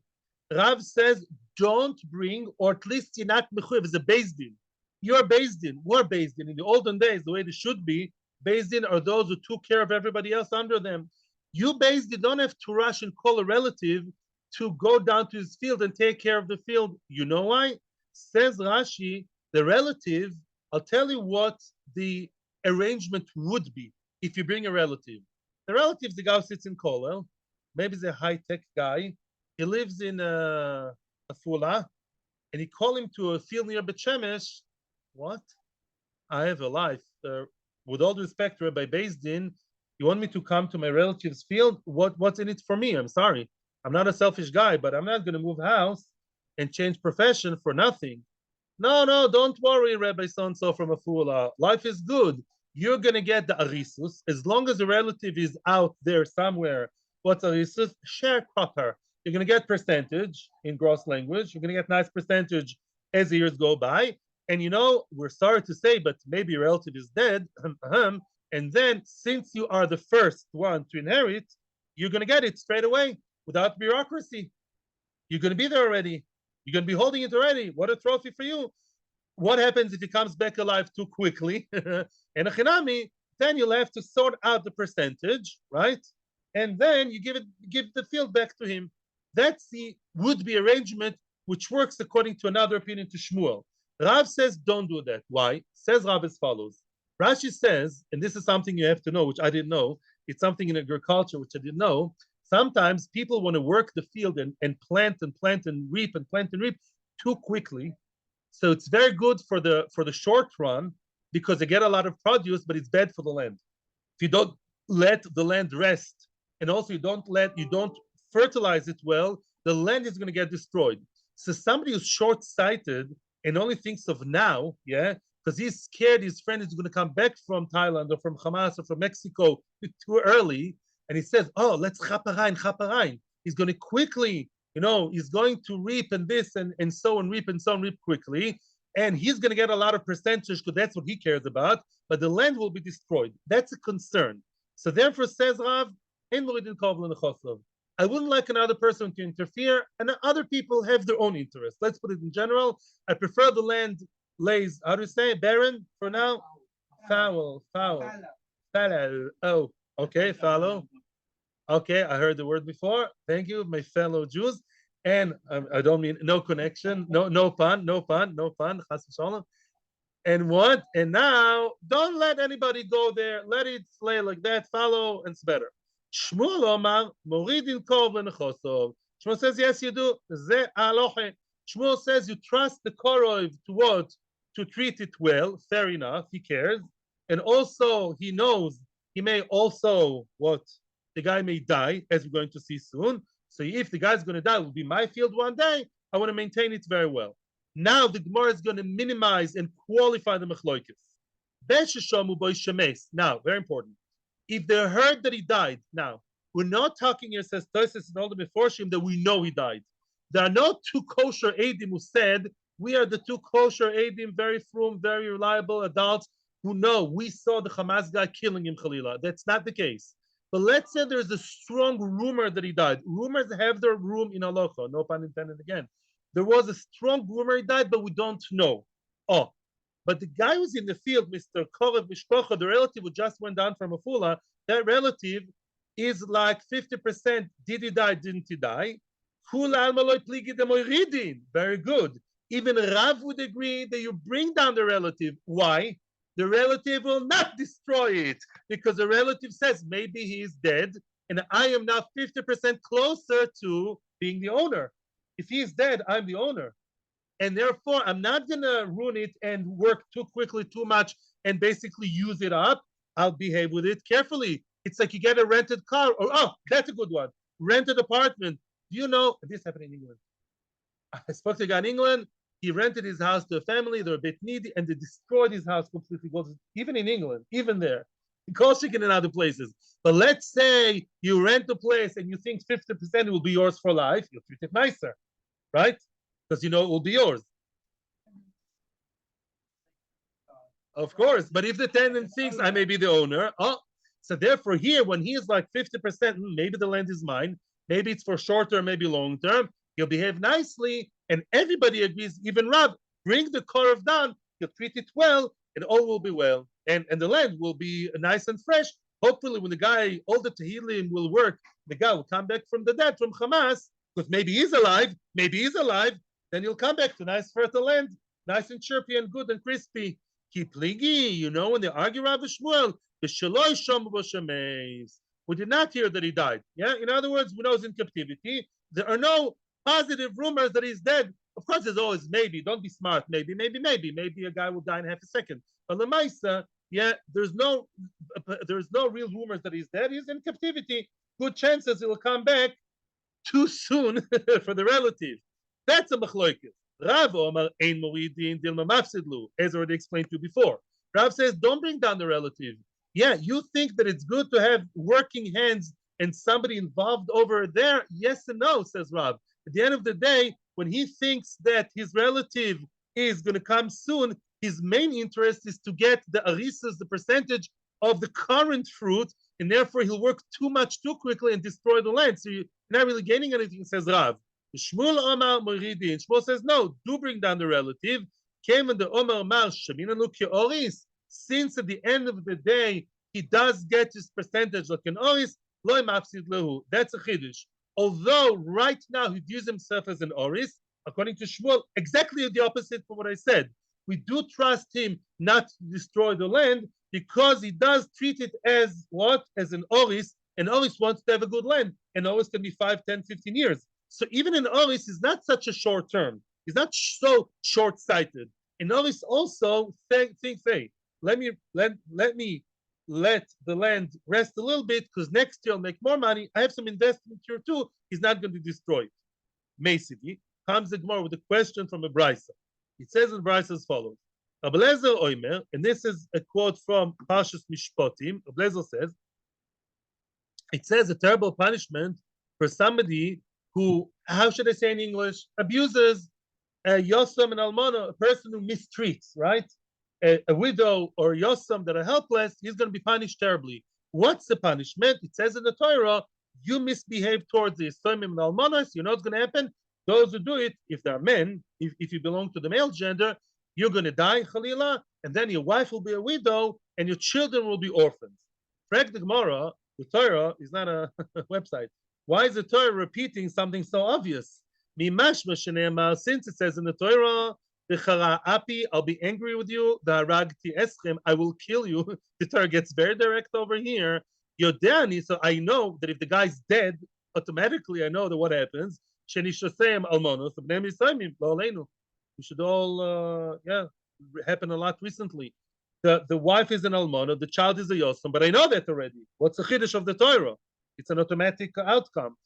Rav says, don't bring, or at least you're not mechuyev as a beis din. You're beis din. We're beis din. In the olden days, the way they should be, beis din are those who took care of everybody else under them. You beis din don't have to rush and call a relative to go down to his field and take care of the field. You know why? Says Rashi, the relative, I'll tell you what the arrangement would be if you bring a relative. The relative is the guy who sits in Kolel. Maybe he's a high-tech guy. He lives in Afula, and he called him to a field near Bet Shemesh. What? I have a life. With all due respect, Rabbi Beis Din, you want me to come to my relative's field? What's in it for me? I'm sorry. I'm not a selfish guy, but I'm not going to move house and change profession for nothing. No, don't worry, Rabbi so-and-so from Afula. Life is good. You're going to get the arisus. As long as the relative is out there somewhere, what's arisus? Sharecropper. You're going to get percentage in gross language. You're going to get nice percentage as the years go by. And we're sorry to say, but maybe your relative is dead. And then, since you are the first one to inherit, you're going to get it straight away without bureaucracy. You're going to be there already. You're going to be holding it already. What a trophy for you. What happens if he comes back alive too quickly? And a chinami, then you'll have to sort out the percentage, right? And then you give the field back to him. That's the would-be arrangement, which works according to another opinion to Shmuel. Rav says, don't do that. Why? Says Rav as follows. Rashi says, and this is something you have to know, which I didn't know. It's something in agriculture, which I didn't know. Sometimes people want to work the field and plant and reap too quickly. So it's very good for the short run because they get a lot of produce, but it's bad for the land. If you don't let the land rest, and also you don't fertilize it well, the land is going to get destroyed. So somebody who's short-sighted and only thinks of now, because he's scared his friend is going to come back from Thailand or from Hamas or from Mexico too early, and he says, oh, let's chaparain. He's going to quickly, he's going to reap and this and so and reap quickly, and he's going to get a lot of percentage because that's what he cares about, but the land will be destroyed. That's a concern. So therefore, says Rav, I wouldn't like another person to interfere, and other people have their own interests. Let's put it in general. I prefer the land lays, how do you say, barren for now? Foul. Oh, okay, fallow. Okay, I heard the word before. Thank you, my fellow Jews. And I don't mean no connection, no pun. And what? And now, don't let anybody go there. Let it slay like that. Follow, and it's better. Shmuel Omar, Moridin Kov Lenechosov. Shmuel says, yes, you do. Ze aloche. Shmuel says, you trust the korov to what? To treat it well. Fair enough. He cares. And also, he knows he may also, what? The guy may die, as we're going to see soon. So if the guy's going to die, it will be my field one day. I want to maintain it very well. Now the Gemara is going to minimize and qualify the mechloikis. Now, very important. If they heard that he died, now we're not talking here, says Tosis and all the Meforshim, that we know he died. There are no two kosher Adim who said, we are the two kosher Adim, very frum, very reliable adults who know we saw the Hamas guy killing him, Khalila. That's not the case. But let's say there's a strong rumor that he died. Rumors have their room in halacha, no pun intended again. There was a strong rumor he died, but we don't know. Oh, but the guy who's in the field, Mr. Korev Mishpocha, the relative who just went down from Afula, that relative is like 50%. Did he die? Didn't he die? Very good. Even Rav would agree that you bring down the relative. Why? The relative will not destroy it because the relative says maybe he is dead and I am now 50% closer to being the owner. If he is dead, I'm the owner. And therefore, I'm not going to ruin it and work too quickly, too much, and basically use it up. I'll behave with it carefully. It's like you get a rented car, or, oh, that's a good one. Rented apartment. Do you know, this happened in England. I spoke to a guy in England. He rented his house to a family. They're a bit needy, and they destroyed his house completely. Even in England, even there. Koshik in other places. But let's say you rent a place and you think 50% will be yours for life. You'll treat it nicer, right? Because you know it will be yours. Of course. But if the tenant thinks I may be the owner, oh, so therefore here, when he is like 50%, maybe the land is mine, maybe it's for short term, maybe long term, he'll behave nicely, and everybody agrees, even Rav, bring the korov down, he'll treat it well, and all will be well. And the land will be nice and fresh. Hopefully, when the guy, all the Tehillim will work, the guy will come back from the dead, from Hamas, because maybe he's alive, then he'll come back to nice fertile land, nice and chirpy and good and crispy. Keep ligi, you know, when they argue Rav Shmuel, we did not hear that he died. Yeah, in other words, we know he's in captivity. There are no positive rumors that he's dead. Of course, there's always maybe. Don't be smart. Maybe a guy will die in half a second. But Lemaisa, yeah, there's no real rumors that he's dead. He's in captivity. Good chances he will come back too soon for the relative. That's a machloikis. Rav Omar ein moridin dilma mafsidlu, as already explained to you before. Rav says, don't bring down the relative. Yeah, you think that it's good to have working hands and somebody involved over there? Yes and no, says Rav. At the end of the day, when he thinks that his relative is going to come soon, his main interest is to get the arisas, the percentage of the current fruit, and therefore he'll work too much too quickly and destroy the land. So you're not really gaining anything, says Rav. Shmuel Omar Moridin. Shmuel says, no, do bring down the relative. Came in the Omar Mar Shaminanu Oris. Since at the end of the day, he does get his percentage like an Oris, Loi Mafsid Lehu. That's a Chiddush. Although right now he views himself as an Oris, according to Shmuel, exactly the opposite from what I said. We do trust him not to destroy the land because he does treat it as what? As an Oris, and Oris wants to have a good land, and Oris can be 5, 10, 15 years. So even an Oris is not such a short term. He's not so short-sighted. And Oris also thinks, hey, let the land rest a little bit because next year I'll make more money. I have some investment here too. He's not going to destroy it. Basically, comes the Gemara with a question from a Brisa. It says in Brisa as follows: Ablezer Oimer, and this is a quote from Parshas Mishpatim. Ablezer says, it says a terrible punishment for somebody who, how should I say in English, abuses Yosam and Almana, a person who mistreats, right? A widow or Yosam that are helpless, he's going to be punished terribly. What's the punishment? It says in the Torah, you misbehave towards the Yosam and Almanas, you know what's going to happen? Those who do it, if they're men, if you belong to the male gender, you're going to die, Khalila, and then your wife will be a widow and your children will be orphans. Correct the Gemara, the Torah is not a website. Why is the Torah repeating something so obvious? Since it says in the Torah, I'll be angry with you. I will kill you. The Torah gets very direct over here. Yodeani, so I know that if the guy's dead, automatically I know that what happens. Shenishosem almonos, we should all, happen a lot recently. The wife is an almona, the child is a yosem, but I know that already. What's the chiddush of the Torah? It's an automatic outcome.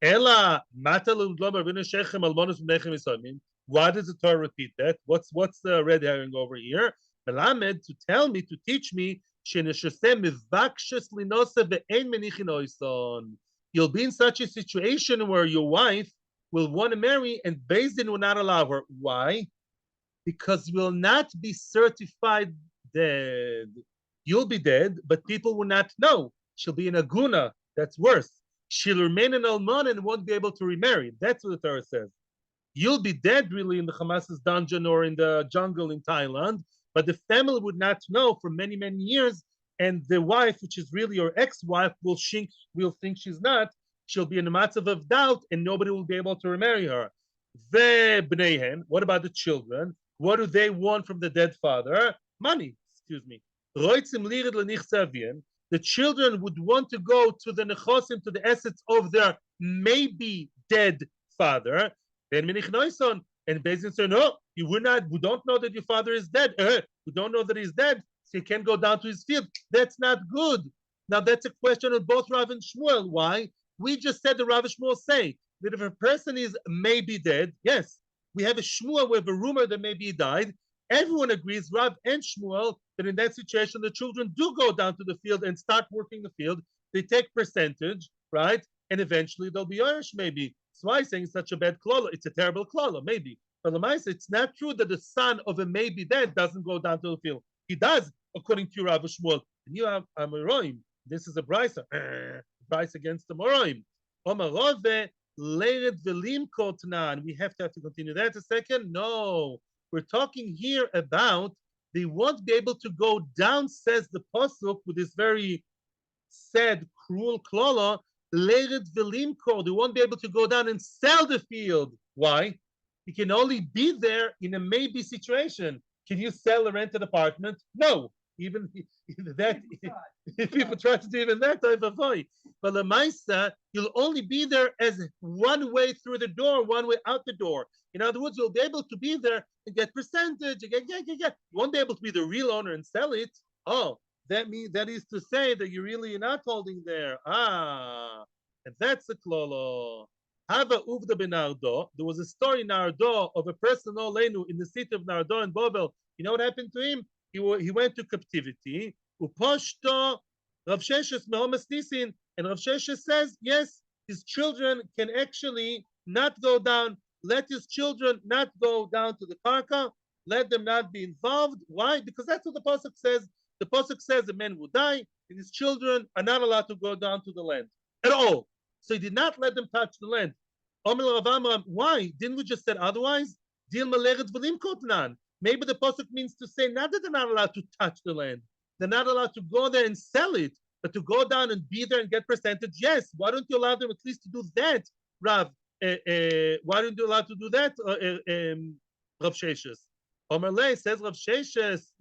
Ella matalu lomer v'neshechem almonos v'nechem yisomim. Why does the Torah repeat that? What's the red herring over here? Melamed, to tell me, to teach me, you'll be in such a situation where your wife will want to marry and Beis Din will not allow her. Why? Because you will not be certified dead. You'll be dead, but people will not know. She'll be in a guna. That's worse. She'll remain an almana and won't be able to remarry. That's what the Torah says. You'll be dead really in the Hamas's dungeon or in the jungle in Thailand, but the family would not know for many, many years. And the wife, which is really your ex-wife, will think she's not. She'll be in a matzav of doubt and nobody will be able to remarry her. What about the children? What do they want from the dead father? Money, excuse me. The children would want to go to the nechosim, to the assets of their maybe dead father. And Beis Din said, no, we don't know that your father is dead. We don't know that he's dead, so you can't go down to his field. That's not good. Now, that's a question of both Rav and Shmuel. Why? We just said the Rav and Shmuel say that if a person is maybe dead, yes, we have a Shmuel, we have a rumor that maybe he died. Everyone agrees, Rav and Shmuel, that in that situation, the children do go down to the field and start working the field. They take percentage, right? And eventually they'll be Irish, maybe. So why saying such a bad klala? It's a terrible klala, maybe. But it's not true that the son of a maybe dead doesn't go down to the field. He does, according to Rav Shmuel. And you have a Moroim. This is a brisa. Brisa against the Moroim. We have to continue that a second. No, we're talking here about they won't be able to go down, says the pasuk, with this very sad, cruel klala. They won't be able to go down and sell the field. Why? You can only be there in a maybe situation. Can you sell a rented apartment? No. Even that, if people try to do even that type of way. But the Maisa, you'll only be there as one way through the door, one way out the door. In other words, you'll be able to be there and get percentage. You won't be able to be the real owner and sell it. Oh, that is to say that you're really not holding there. And that's the klolo. Hava uvda benardo. There was a story in Nardo of a person in the city of Nardo in Babel. You know what happened to him? He went to captivity. Uposhto Rav Sheshes mehomas nisin, and Rav Sheshes says yes, his children can actually not go down. Let his children not go down to the karka. Let them not be involved. Why? Because that's what the pasuk says. The pasuk says the man will die, and his children are not allowed to go down to the land at all. So he did not let them touch the land. Why? Didn't we just say otherwise? Maybe the pasuk means to say not that they're not allowed to touch the land. They're not allowed to go there and sell it, but to go down and be there and get percentage. Yes. Why don't you allow them at least to do that, Rav? Why don't you allow to do that, Rav Sheshes? Omerle says Rav Sheshes,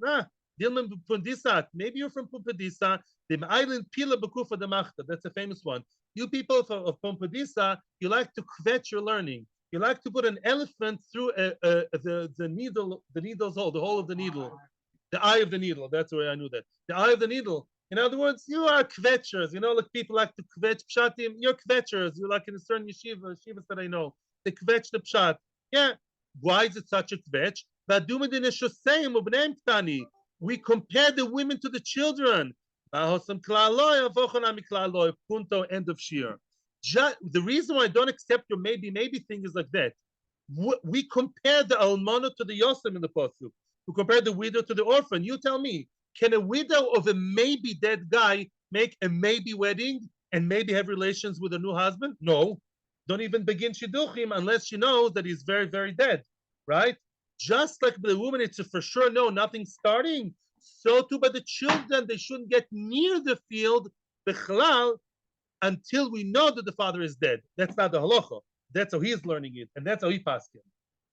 maybe you're from Pumbedisa, the island Pila Bekufa de Machta. That's a famous one. You people of Pumbedisa, you like to kvetch your learning. You like to put an elephant through the needle's hole, the hole of the needle, the eye of the needle. That's the way I knew that. The eye of the needle. In other words, you are kvetchers. You know, like people like to kvetch pshatim. You're kvetchers. You're like in a certain yeshivas that I know. They kvetch the pshat. Yeah. Why is it such a kvetch? We compare the women to the children. Punto, end of shir. The reason why I don't accept your maybe thing is like that. We compare the almana to the yosem in the pasuk. We compare the widow to the orphan. You tell me, can a widow of a maybe dead guy make a maybe wedding and maybe have relations with a new husband? No. Don't even begin shidduchim unless she knows that he's very, very dead, right? Just like the woman, it's a for sure no, nothing starting. So too by the children, they shouldn't get near the field, bichlal, until we know that the father is dead. That's not the halacha. That's how he is learning it, and that's how he passed him.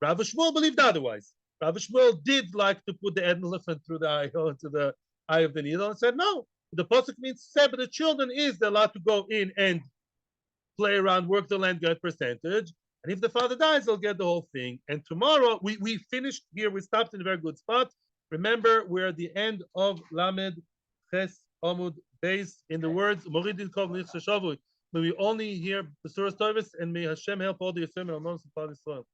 Rav Shmuel believed otherwise. Rabbi Shmuel did like to put the elephant through the eye, into the eye of the needle, and said no. The pasuk means said, but the children is they're allowed to go in and play around, work the land, get percentage. And if the father dies, they'll get the whole thing. And tomorrow, we finished here. We stopped in a very good spot. Remember, we're at the end of Lamed Ches Amud Beis. In the words, Moridin Kol Nitzah Shavui. May we only hear the Surah Tovis, and may Hashem help all the Yisrael and Amos of Israel.